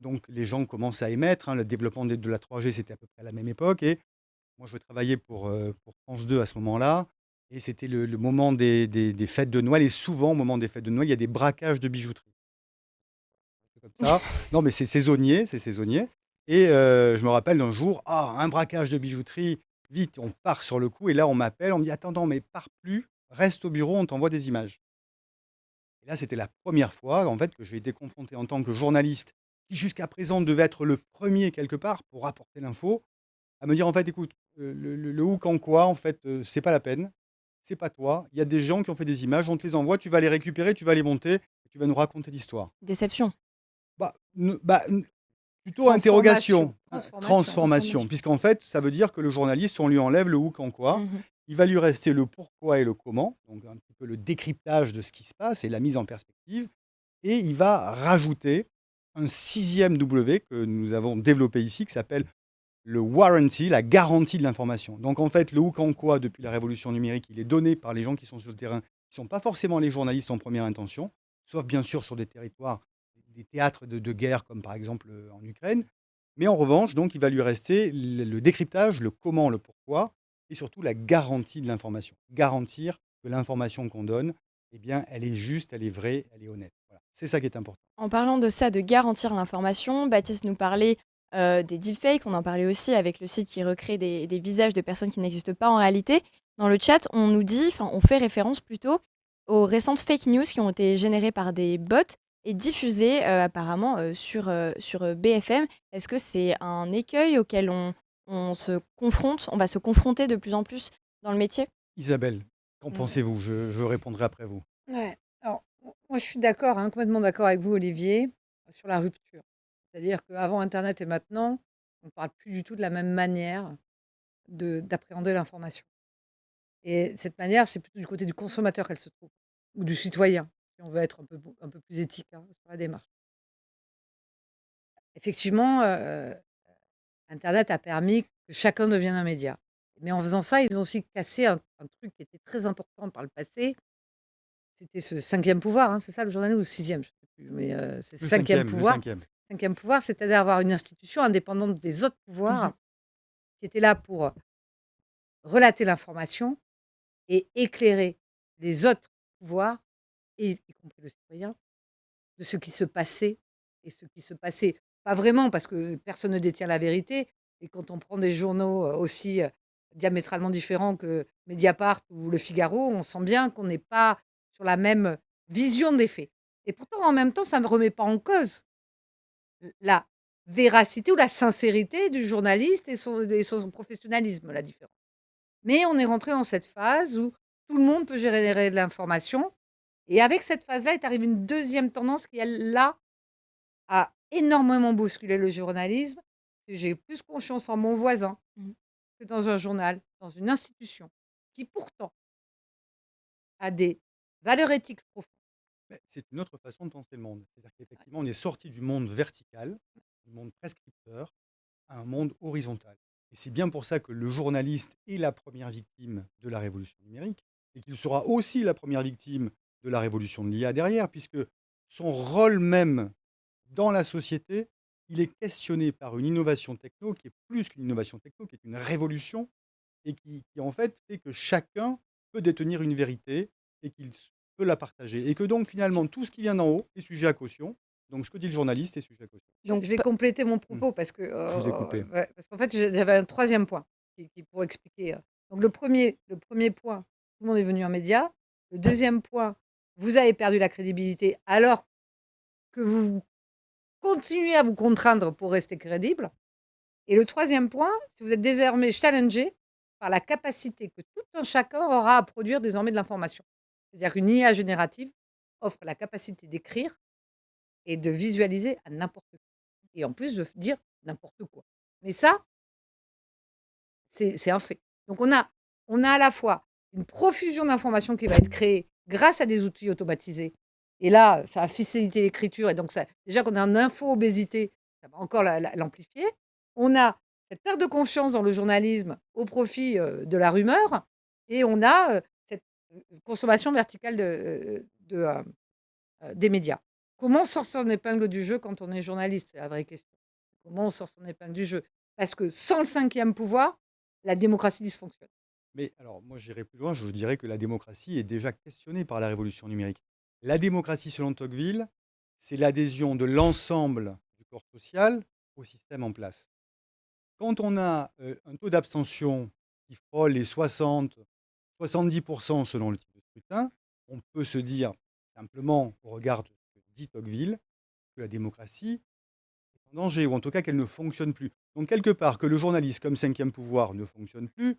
Donc, les gens commencent à émettre. Le développement de la 3G, c'était à peu près à la même époque. Et moi, je travaillais pour France 2 à ce moment-là. Et c'était le moment des fêtes de Noël. Et souvent, au moment des fêtes de Noël, il y a des braquages de bijouterie. C'est comme ça. Non, mais c'est saisonnier, c'est saisonnier. Et je me rappelle d'un jour, un braquage de bijouterie, vite, on part sur le coup. Et là, on m'appelle, on me dit, attends, mais pars plus, reste au bureau, on t'envoie des images. Et là, c'était la première fois, en fait, que j'ai été confronté en tant que journaliste, qui jusqu'à présent devait être le premier quelque part pour apporter l'info, à me dire, en fait, écoute, le où, quand, quoi, en fait, c'est pas la peine, c'est pas toi. Il y a des gens qui ont fait des images, on te les envoie, tu vas les récupérer, tu vas les monter, et tu vas nous raconter l'histoire. Déception. Transformation. Plutôt interrogation, transformation, puisqu'en fait, ça veut dire que le journaliste, on lui enlève le où, quand, quoi. Il va lui rester le pourquoi et le comment, donc un petit peu le décryptage de ce qui se passe et la mise en perspective. Et il va rajouter un 6e W que nous avons développé ici, qui s'appelle le warranty, la garantie de l'information. Donc en fait, le où, quand, quoi, depuis la révolution numérique, il est donné par les gens qui sont sur le terrain, qui ne sont pas forcément les journalistes en première intention, sauf bien sûr sur des territoires, des théâtres de guerre, comme par exemple en Ukraine. Mais en revanche, donc, il va lui rester le décryptage, le comment, le pourquoi, et surtout la garantie de l'information. Garantir que l'information qu'on donne, eh bien, elle est juste, elle est vraie, elle est honnête. Voilà. C'est ça qui est important. En parlant de ça, de garantir l'information, Baptiste nous parlait des deepfakes. On en parlait aussi avec le site qui recrée des visages de personnes qui n'existent pas en réalité. Dans le chat, on nous dit, on fait référence plutôt aux récentes fake news qui ont été générées par des bots et diffusées apparemment sur BFM. Est-ce que c'est un écueil auquel on se confronte, on va se confronter de plus en plus dans le métier? Isabelle, qu'en pensez-vous? Je répondrai après vous. Ouais. Alors, moi, je suis d'accord, complètement d'accord avec vous, Olivier, sur la rupture. C'est-à-dire qu'avant Internet et maintenant, on ne parle plus du tout de la même manière d'appréhender l'information. Et cette manière, c'est plutôt du côté du consommateur qu'elle se trouve, ou du citoyen, si on veut être un peu plus éthique sur la démarche. Effectivement, Internet a permis que chacun devienne un média. Mais en faisant ça, ils ont aussi cassé un truc qui était très important par le passé. C'était ce 5e pouvoir, c'est ça le journalisme, ou le 6e, je ne sais plus. Mais c'est le 5e pouvoir. Le 5e. 5e pouvoir, c'est-à-dire avoir une institution indépendante des autres pouvoirs qui était là pour relater l'information et éclairer les autres pouvoirs, y compris le citoyen, de ce qui se passait et ce qui se passait. Pas vraiment, parce que personne ne détient la vérité. Et quand on prend des journaux aussi diamétralement différents que Mediapart ou Le Figaro, on sent bien qu'on n'est pas sur la même vision des faits. Et pourtant, en même temps, ça ne me remet pas en cause la véracité ou la sincérité du journaliste et son professionnalisme, la différence. Mais on est rentré dans cette phase où tout le monde peut générer de l'information. Et avec cette phase-là est arrivée une deuxième tendance qui, elle, là, a énormément bousculé le journalisme. J'ai plus confiance en mon voisin Mmh. que dans un journal, dans une institution qui pourtant a des valeurs éthiques profondes. Mais c'est une autre façon de penser le monde. C'est-à-dire qu'effectivement, on est sorti du monde vertical, du monde prescripteur, à un monde horizontal. Et c'est bien pour ça que le journaliste est la première victime de la révolution numérique et qu'il sera aussi la première victime de la révolution de l'IA derrière, puisque son rôle même dans la société, il est questionné par une innovation techno qui est plus qu'une innovation techno, qui est une révolution et qui en fait fait que chacun peut détenir une vérité et qu'il peut la partager. Et que donc finalement, tout ce qui vient d'en haut est sujet à caution. Donc ce que dit le journaliste est sujet à caution. Donc, Je vais compléter mon propos parce que Je vous ai coupé. ouais, parce qu'en fait j'avais un troisième point qui pour expliquer. Donc le premier point, tout le monde est venu en média. Le deuxième point, vous avez perdu la crédibilité alors que vous continuez à vous contraindre pour rester crédible. Et le troisième point, si vous êtes désormais challengé par la capacité que tout un chacun aura à produire désormais de l'information. C'est-à-dire qu'une IA générative offre la capacité d'écrire et de visualiser à n'importe qui. Et en plus de dire n'importe quoi. Mais ça, c'est un fait. Donc on a à la fois une profusion d'informations qui va être créée grâce à des outils automatisés. Et là, ça va faciliter l'écriture. Et donc, déjà qu'on a une info-obésité, ça va encore l'amplifier. On a cette perte de confiance dans le journalisme au profit de la rumeur. Et on a cette consommation verticale des médias. Comment on sort son épingle du jeu quand on est journaliste? C'est la vraie question. Comment on sort son épingle du jeu? Parce que sans le cinquième pouvoir, la démocratie dysfonctionne. Mais alors, moi, j'irai plus loin, je dirais que la démocratie est déjà questionnée par la révolution numérique. La démocratie, selon Tocqueville, c'est l'adhésion de l'ensemble du corps social au système en place. Quand on a un taux d'abstention qui frôle les 60, 70% selon le type de scrutin, on peut se dire simplement, au regard de ce que dit Tocqueville, que la démocratie est en danger, ou en tout cas qu'elle ne fonctionne plus. Donc, quelque part, que le journaliste comme cinquième pouvoir ne fonctionne plus,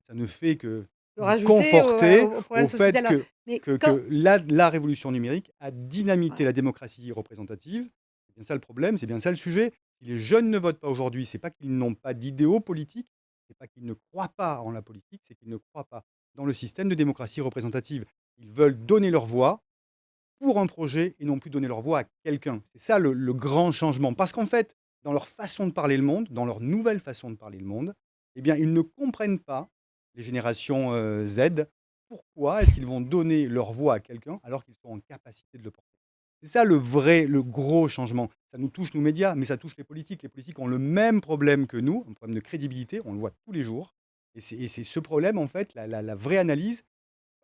ça ne fait que De rajouter conforter au problème au fait sociétal. Mais que quand- la révolution numérique a dynamité Ouais. la démocratie représentative. C'est bien ça le problème, c'est bien ça le sujet. Si les jeunes ne votent pas aujourd'hui, c'est pas qu'ils n'ont pas d'idéaux politiques, c'est pas qu'ils ne croient pas en la politique, c'est qu'ils ne croient pas dans le système de démocratie représentative. Ils veulent donner leur voix pour un projet et non plus donner leur voix à quelqu'un. C'est ça le grand changement. Parce qu'en fait, dans leur façon de parler le monde, dans leur nouvelle façon de parler le monde, eh bien, ils ne comprennent pas, les générations Z, pourquoi est-ce qu'ils vont donner leur voix à quelqu'un alors qu'ils sont en capacité de le porter. C'est ça le gros changement. Ça nous touche, nous médias, mais ça touche les politiques. Les politiques ont le même problème que nous, un problème de crédibilité, on le voit tous les jours. Et c'est ce problème, en fait, la vraie analyse,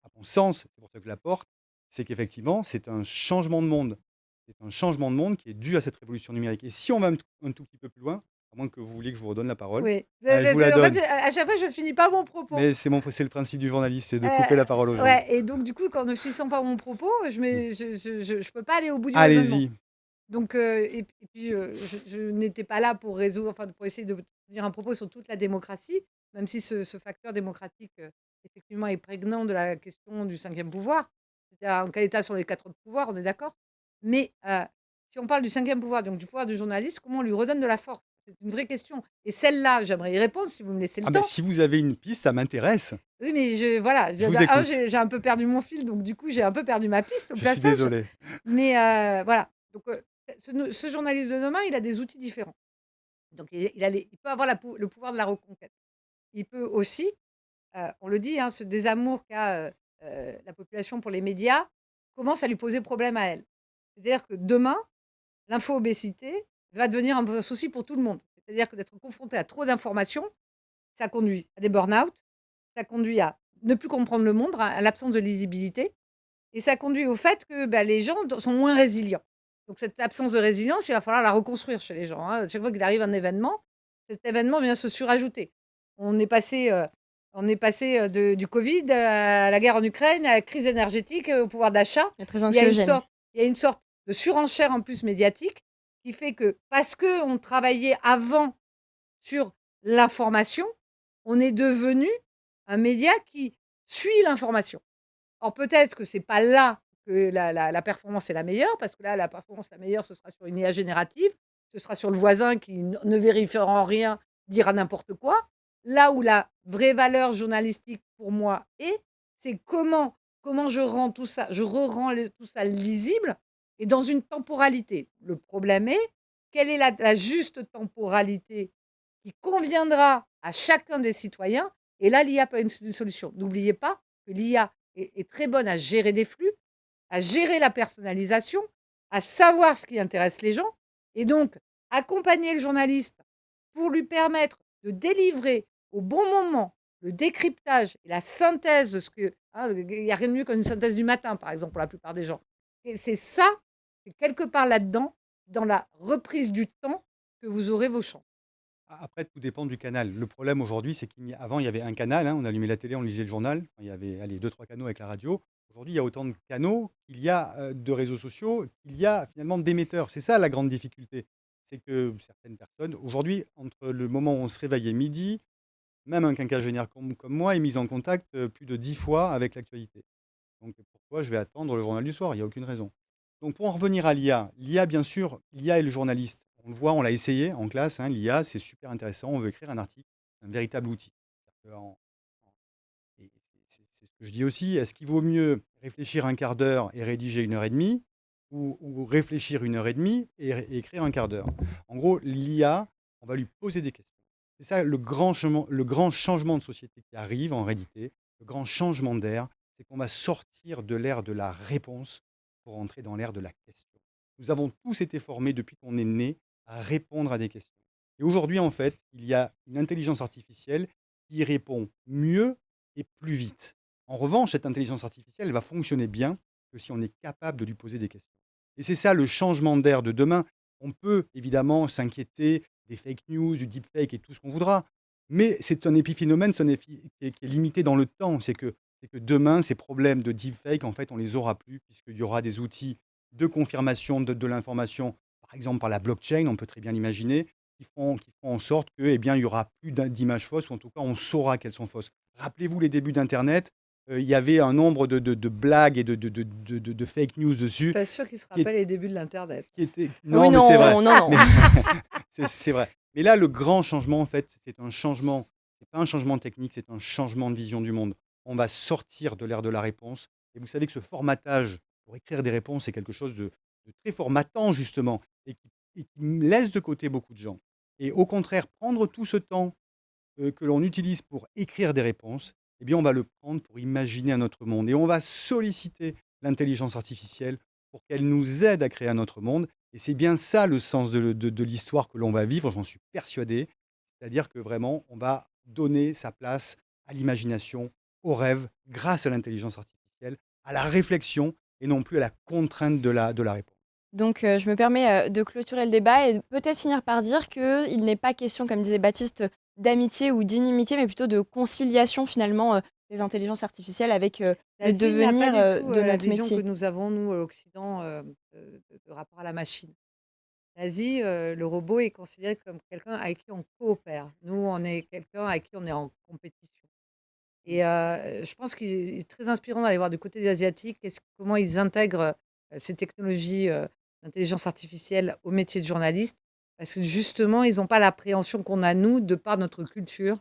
à mon sens, c'est pour ça que je la porte, c'est qu'effectivement, c'est un changement de monde. C'est un changement de monde qui est dû à cette révolution numérique. Et si on va un tout petit peu plus loin, à moins que vous vouliez que je vous redonne la parole, Oui. je vous la En fait, donne. à chaque fois, je finis pas mon propos. Mais c'est le principe du journaliste, c'est de couper la parole aux gens. Ouais, et donc, du coup, quand ne finissant pas mon propos, je peux pas aller au bout du raisonnement. Allez-y. Donc, et puis, je n'étais pas là pour résoudre, enfin, pour essayer de tenir un propos sur toute la démocratie, même si ce facteur démocratique, effectivement, est prégnant de la question du cinquième pouvoir. C'est-à-dire, en quel état sont les 4 autres pouvoirs, on est d'accord. Mais si on parle du cinquième pouvoir, donc du pouvoir du journaliste, comment on lui redonne de la force? C'est une vraie question. Et celle-là, j'aimerais y répondre si vous me laissez le Ah, mais temps. si vous avez une piste, ça m'intéresse. Oui, mais voilà, Je vous d'un, écoute. j'ai un peu perdu mon fil, donc du coup, j'ai un peu perdu ma piste au Je suis passage. désolé. Mais voilà. Donc, ce journaliste de demain, il a des outils différents. Donc, il peut avoir le pouvoir de la reconquête. Il peut aussi, on le dit, hein, ce désamour qu'a la population pour les médias commence à lui poser problème à elle. C'est-à-dire que demain, l'info-obésité va devenir un peu un souci pour tout le monde. C'est-à-dire que d'être confronté à trop d'informations, ça conduit à des burn-out, ça conduit à ne plus comprendre le monde, à l'absence de lisibilité, et ça conduit au fait que les gens sont moins résilients. Donc cette absence de résilience, il va falloir la reconstruire chez les gens. Hein. Chaque fois qu'il arrive un événement, cet événement vient se surajouter. On est passé du Covid à la guerre en Ukraine, à la crise énergétique, au pouvoir d'achat. Il est très Il y a anxiogène. une sorte de surenchère en plus médiatique qui fait que parce qu'on travaillait avant sur l'information, on est devenu un média qui suit l'information. Or, peut-être que c'est pas là que la performance est la meilleure, parce que là, la performance la meilleure, ce sera sur une IA générative, ce sera sur le voisin qui ne vérifiera rien, dira n'importe quoi. Là où la vraie valeur journalistique pour moi c'est comment je rends tout ça, tout ça lisible et dans une temporalité. Le problème est, quelle est la juste temporalité qui conviendra à chacun des citoyens? Et là, l'IA peut être une solution. N'oubliez pas que l'IA est très bonne à gérer des flux, à gérer la personnalisation, à savoir ce qui intéresse les gens, et donc accompagner le journaliste pour lui permettre de délivrer au bon moment le décryptage et la synthèse de ce que... il n'y a rien de mieux qu'une synthèse du matin, par exemple, pour la plupart des gens. Et c'est ça, c'est quelque part là-dedans, dans la reprise du temps, que vous aurez vos chances. Après, tout dépend du canal. Le problème aujourd'hui, c'est qu'avant, il y avait un canal, hein, on allumait la télé, on lisait le journal. Enfin, il y avait 2-3 canaux avec la radio. Aujourd'hui, il y a autant de canaux qu'il y a de réseaux sociaux, qu'il y a finalement d'émetteurs. C'est ça la grande difficulté. C'est que certaines personnes, aujourd'hui, entre le moment où on se réveille et midi, même un quinquagénaire comme moi est mis en contact plus de 10 fois avec l'actualité. Donc pourquoi je vais attendre le journal du soir? Il n'y a aucune raison. Donc pour en revenir à l'IA, bien sûr, l'IA et le journaliste. On le voit, on l'a essayé en classe, hein, l'IA, c'est super intéressant. On veut écrire un article, un véritable outil. Et c'est ce que je dis aussi, est-ce qu'il vaut mieux réfléchir un quart d'heure et rédiger 1 heure et demie, ou réfléchir 1 heure et demie et écrire un quart d'heure? En gros, l'IA, on va lui poser des questions. C'est ça le grand changement de société qui arrive en réalité, le grand changement d'air, c'est qu'on va sortir de l'ère de la réponse pour entrer dans l'ère de la question. Nous avons tous été formés depuis qu'on est né à répondre à des questions. Et aujourd'hui, en fait, il y a une intelligence artificielle qui répond mieux et plus vite. En revanche, cette intelligence artificielle, elle va fonctionner bien que si on est capable de lui poser des questions. Et c'est ça le changement d'air de demain. On peut évidemment s'inquiéter des fake news, du deepfake et tout ce qu'on voudra, mais c'est un épiphénomène qui est limité dans le temps. C'est que demain, ces problèmes de deepfake, en fait, on les aura plus, puisqu'il y aura des outils de confirmation de l'information, par exemple par la blockchain, on peut très bien l'imaginer, qui feront en sorte que, il y aura plus d'images fausses, ou en tout cas, on saura qu'elles sont fausses. Rappelez-vous les débuts d'Internet, il y avait un nombre de blagues et de fake news dessus. Je suis pas sûre qu'ils se rappellent les débuts de l'Internet. Non, Oui, mais c'est vrai. non. C'est vrai. Mais là, le grand changement, en fait, c'est un changement, c'est pas un changement technique, c'est un changement de vision du monde. On va sortir de l'ère de la réponse. Et vous savez que ce formatage pour écrire des réponses, c'est quelque chose de très formatant, justement, et qui laisse de côté beaucoup de gens. Et au contraire, prendre tout ce temps que l'on utilise pour écrire des réponses, eh bien, on va le prendre pour imaginer un autre monde. Et on va solliciter l'intelligence artificielle pour qu'elle nous aide à créer un autre monde. Et c'est bien ça le sens de l'histoire que l'on va vivre, j'en suis persuadé. C'est-à-dire que vraiment, on va donner sa place à l'imagination, au rêve, grâce à l'intelligence artificielle, à la réflexion et non plus à la contrainte de la réponse. Donc, je me permets de clôturer le débat et peut-être finir par dire qu'il n'est pas question, comme disait Baptiste, d'amitié ou d'inimitié, mais plutôt de conciliation finalement des intelligences artificielles avec le devenir de la notre vision métier. que nous avons, nous, à l'Occident, de rapport à la machine. L'Asie, le robot est considéré comme quelqu'un avec qui on coopère. Nous, on est quelqu'un avec qui on est en compétition. Et je pense qu'il est très inspirant d'aller voir du côté des Asiatiques comment ils intègrent ces technologies d'intelligence artificielle au métier de journaliste, parce que justement, ils n'ont pas l'appréhension qu'on a, nous, de par notre culture,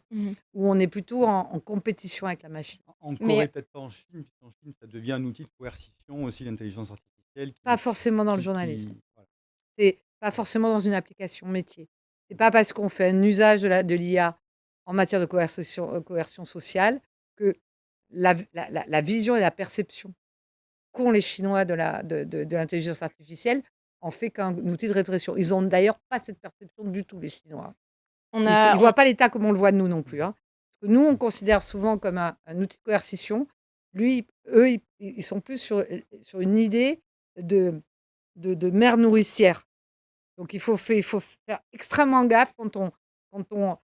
où on est plutôt en compétition avec la machine. En Corée, peut-être pas en Chine, puisqu'en Chine, ça devient un outil de coercition aussi, l'intelligence artificielle. Pas forcément dans le journalisme. C'est pas forcément dans une application métier. C'est pas parce qu'on fait un usage de l'IA en matière de coercion sociale que la vision et la perception qu'ont les Chinois de l'intelligence artificielle en fait qu'un outil de répression. Ils n'ont d'ailleurs pas cette perception du tout, les Chinois. Ils ne voient pas l'État comme on le voit nous non plus. Parce que nous, on considère souvent comme un outil de coercition. Eux, ils sont plus sur une idée de mère nourricière. Donc, il faut faire extrêmement gaffe quand on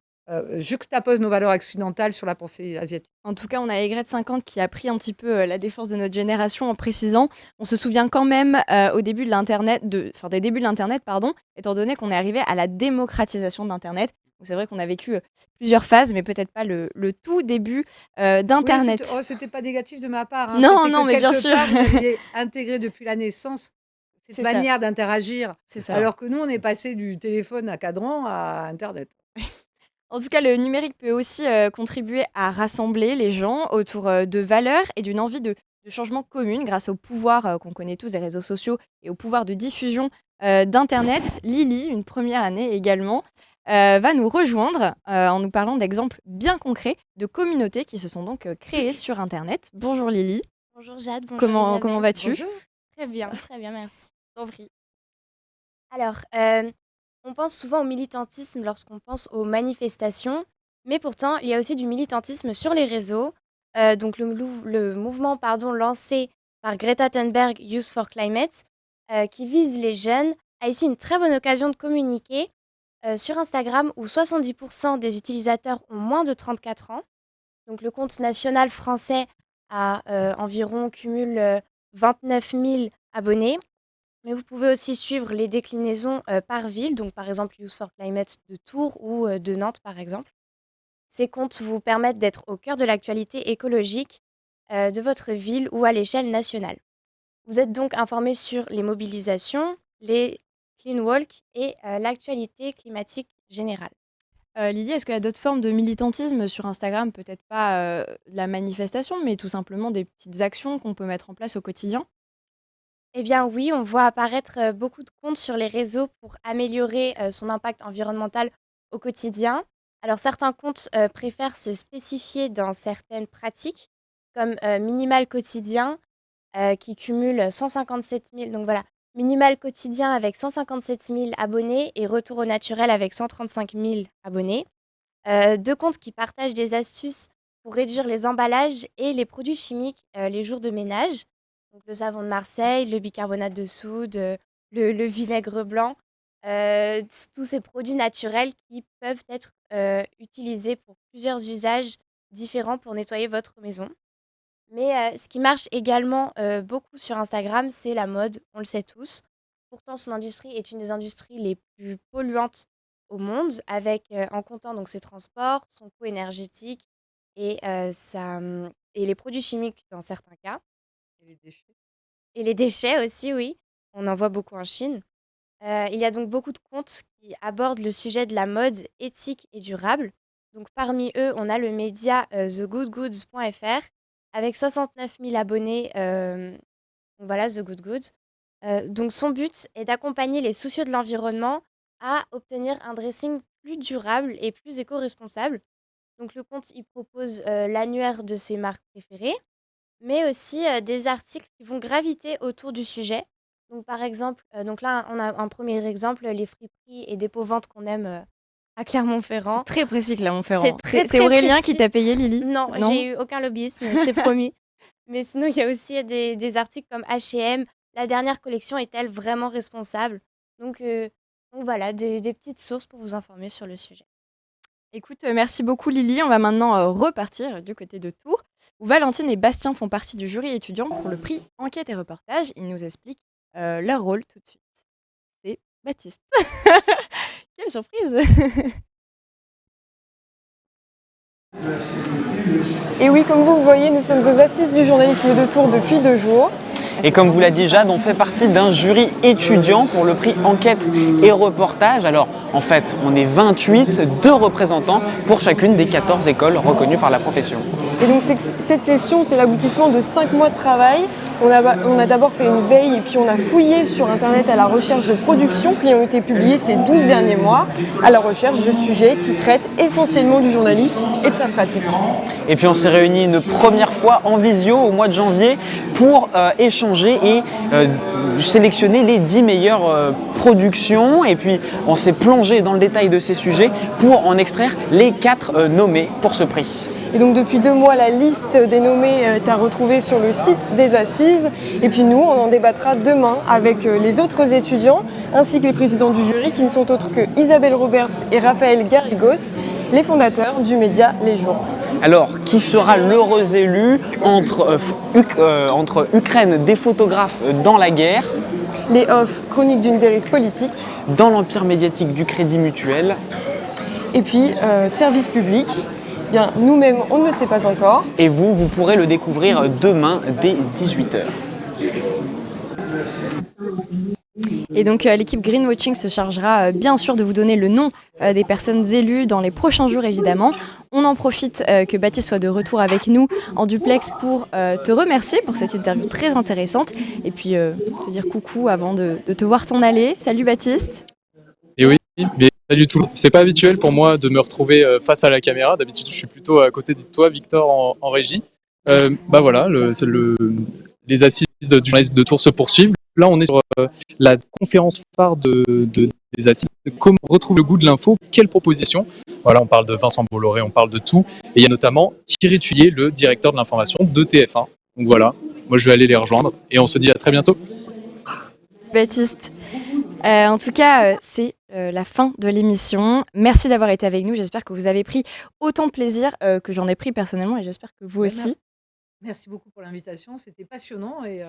juxtapose nos valeurs occidentales sur la pensée asiatique. En tout cas, on a Aigrette 50 qui a pris un petit peu la défense de notre génération en précisant, on se souvient quand même des débuts de l'Internet, étant donné qu'on est arrivé à la démocratisation de l'Internet. Donc, c'est vrai qu'on a vécu plusieurs phases, mais peut-être pas le tout début d'Internet. Oui, c'était pas négatif de ma part. Hein. Non, C'était non, que mais bien quelque sûr. part, vous aviez intégré depuis la naissance cette C'est ça. manière d'interagir, C'est ça. alors que nous, on est passé du téléphone à cadran à Internet. En tout cas, le numérique peut aussi contribuer à rassembler les gens autour de valeurs et d'une envie de changement commune grâce au pouvoir qu'on connaît tous des réseaux sociaux et au pouvoir de diffusion d'Internet. Lily, une première année également, va nous rejoindre en nous parlant d'exemples bien concrets de communautés qui se sont donc créées sur Internet. Bonjour Lily. Bonjour Jade, bonjour Comment Isabelle. vas-tu? Bonjour. Très bien, merci. T'en prie. Alors, on pense souvent au militantisme lorsqu'on pense aux manifestations, mais pourtant, il y a aussi du militantisme sur les réseaux. Donc, le mouvement lancé par Greta Thunberg, Youth for Climate, qui vise les jeunes, a ici une très bonne occasion de communiquer sur Instagram où 70% des utilisateurs ont moins de 34 ans. Donc, le compte national français a environ cumule 29 000 abonnés. Mais vous pouvez aussi suivre les déclinaisons par ville, donc par exemple Youth for Climate de Tours ou de Nantes par exemple. Ces comptes vous permettent d'être au cœur de l'actualité écologique de votre ville ou à l'échelle nationale. Vous êtes donc informé sur les mobilisations, les clean walk et l'actualité climatique générale. Lily, est-ce qu'il y a d'autres formes de militantisme sur Instagram? Peut-être pas la manifestation, mais tout simplement des petites actions qu'on peut mettre en place au quotidien? Eh bien oui, on voit apparaître beaucoup de comptes sur les réseaux pour améliorer son impact environnemental au quotidien. Alors certains comptes préfèrent se spécifier dans certaines pratiques, comme Minimal Quotidien, qui cumule 157 000. Donc voilà, Minimal Quotidien avec 157 000 abonnés et Retour au naturel avec 135 000 abonnés. Deux comptes qui partagent des astuces pour réduire les emballages et les produits chimiques les jours de ménage. Donc le savon de Marseille, le bicarbonate de soude, le vinaigre blanc, tous ces produits naturels qui peuvent être utilisés pour plusieurs usages différents pour nettoyer votre maison. Mais ce qui marche également beaucoup sur Instagram, c'est la mode, on le sait tous. Pourtant, son industrie est une des industries les plus polluantes au monde, avec en comptant donc ses transports, son coût énergétique et les produits chimiques dans certains cas. Et les déchets. Et les déchets aussi, oui. On en voit beaucoup en Chine. Il y a donc beaucoup de comptes qui abordent le sujet de la mode éthique et durable. Donc parmi eux, on a le média thegoodgoods.fr avec 69 000 abonnés. Donc voilà, The Good Goods. Donc son but est d'accompagner les soucieux de l'environnement à obtenir un dressing plus durable et plus éco-responsable. Donc le compte, il propose l'annuaire de ses marques préférées, mais aussi des articles qui vont graviter autour du sujet. Donc par exemple, donc là on a un premier exemple, les friperies et dépôts-ventes qu'on aime à Clermont-Ferrand. C'est très précis, Clermont-Ferrand. C'est très, C'est très Aurélien précis. qui t'a payé, Lily? Non, j'ai eu aucun lobbyisme, c'est promis. Mais sinon, il y a aussi des articles comme H&M. La dernière collection est-elle vraiment responsable? Donc voilà, des petites sources pour vous informer sur le sujet. Écoute, merci beaucoup Lily. On va maintenant repartir du côté de Tours, où Valentine et Bastien font partie du jury étudiant pour le prix Enquête et Reportage. Ils nous expliquent leur rôle tout de suite. C'est Baptiste. Quelle surprise! Et oui, comme vous voyez, nous sommes aux assises du journalisme de Tours depuis 2 jours. Et comme vous l'a dit Jade, on fait partie d'un jury étudiant pour le prix Enquête et Reportage. Alors en fait, on est 28, 2 représentants pour chacune des 14 écoles reconnues par la profession. Et donc cette session, c'est l'aboutissement de 5 mois de travail. On a d'abord fait une veille et puis on a fouillé sur Internet à la recherche de productions qui ont été publiées ces 12 derniers mois, à la recherche de sujets qui traitent essentiellement du journalisme et de sa pratique. Et puis on s'est réunis une première fois en visio au mois de janvier pour échanger et sélectionner les 10 meilleures productions. Et puis on s'est plongé dans le détail de ces sujets pour en extraire les 4 nommés pour ce prix. Et donc depuis 2 mois, la liste des nommés est à retrouver sur le site des assises. Et puis nous, on en débattra demain avec les autres étudiants ainsi que les présidents du jury qui ne sont autres que Isabelle Roberts et Raphaël Garrigos, les fondateurs du média Les Jours. Alors, qui sera l'heureux élu entre Ukraine, des photographes dans la guerre, Les Off, chronique d'une dérive politique, dans l'empire médiatique du Crédit Mutuel, Et puis, service public, bien, nous-mêmes, on ne le sait pas encore. Et vous pourrez le découvrir demain dès 18h. Et donc l'équipe Greenwatching se chargera bien sûr de vous donner le nom des personnes élues dans les prochains jours évidemment. On en profite que Baptiste soit de retour avec nous en duplex pour te remercier pour cette interview très intéressante et puis te dire coucou avant de te voir t'en aller. Salut Baptiste. Et oui, mais salut tout le monde. C'est pas habituel pour moi de me retrouver face à la caméra. D'habitude, je suis plutôt à côté de toi, Victor, en régie. Voilà, les assises du journalisme de Tours se poursuivent. Là, on est sur la conférence phare des assises. Comment retrouver le goût de l'info? Quelles propositions? Voilà, on parle de Vincent Bolloré, on parle de tout. Et il y a notamment Thierry Tuillier, le directeur de l'information de TF1. Donc voilà, moi je vais aller les rejoindre et on se dit à très bientôt. Baptiste. En tout cas, c'est la fin de l'émission. Merci d'avoir été avec nous. J'espère que vous avez pris autant de plaisir que j'en ai pris personnellement et j'espère que vous aussi. Merci beaucoup pour l'invitation. C'était passionnant et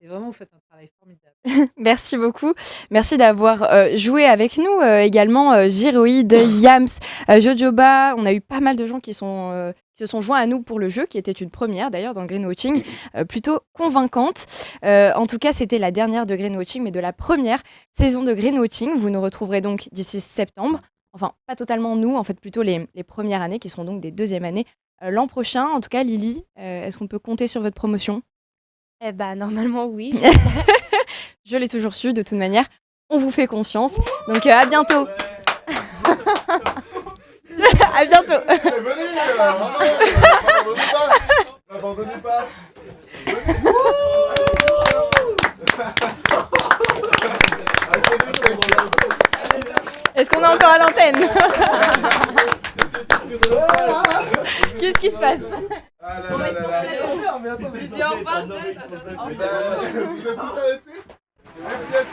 vraiment, vous faites un travail formidable. Merci beaucoup. Merci d'avoir joué avec nous également. Giroïde, Yams, Jojoba. On a eu pas mal de gens qui se sont joints à nous pour le jeu, qui était une première d'ailleurs dans le Greenwatching, plutôt convaincante. En tout cas, c'était la dernière de Greenwatching, mais de la première saison de Greenwatching. Vous nous retrouverez donc d'ici septembre. Enfin, pas totalement nous, en fait plutôt les premières années, qui seront donc des deuxièmes années l'an prochain. En tout cas, Lily, est-ce qu'on peut compter sur votre promotion ? Normalement, oui. Je l'ai toujours su, de toute manière. On vous fait confiance. Donc, à bientôt. À bientôt. Venez, n'abandonnez pas. Est-ce qu'on est encore à l'antenne? Qu'est-ce qui se passe? Vous êtes tous arrêtés? Merci à tous.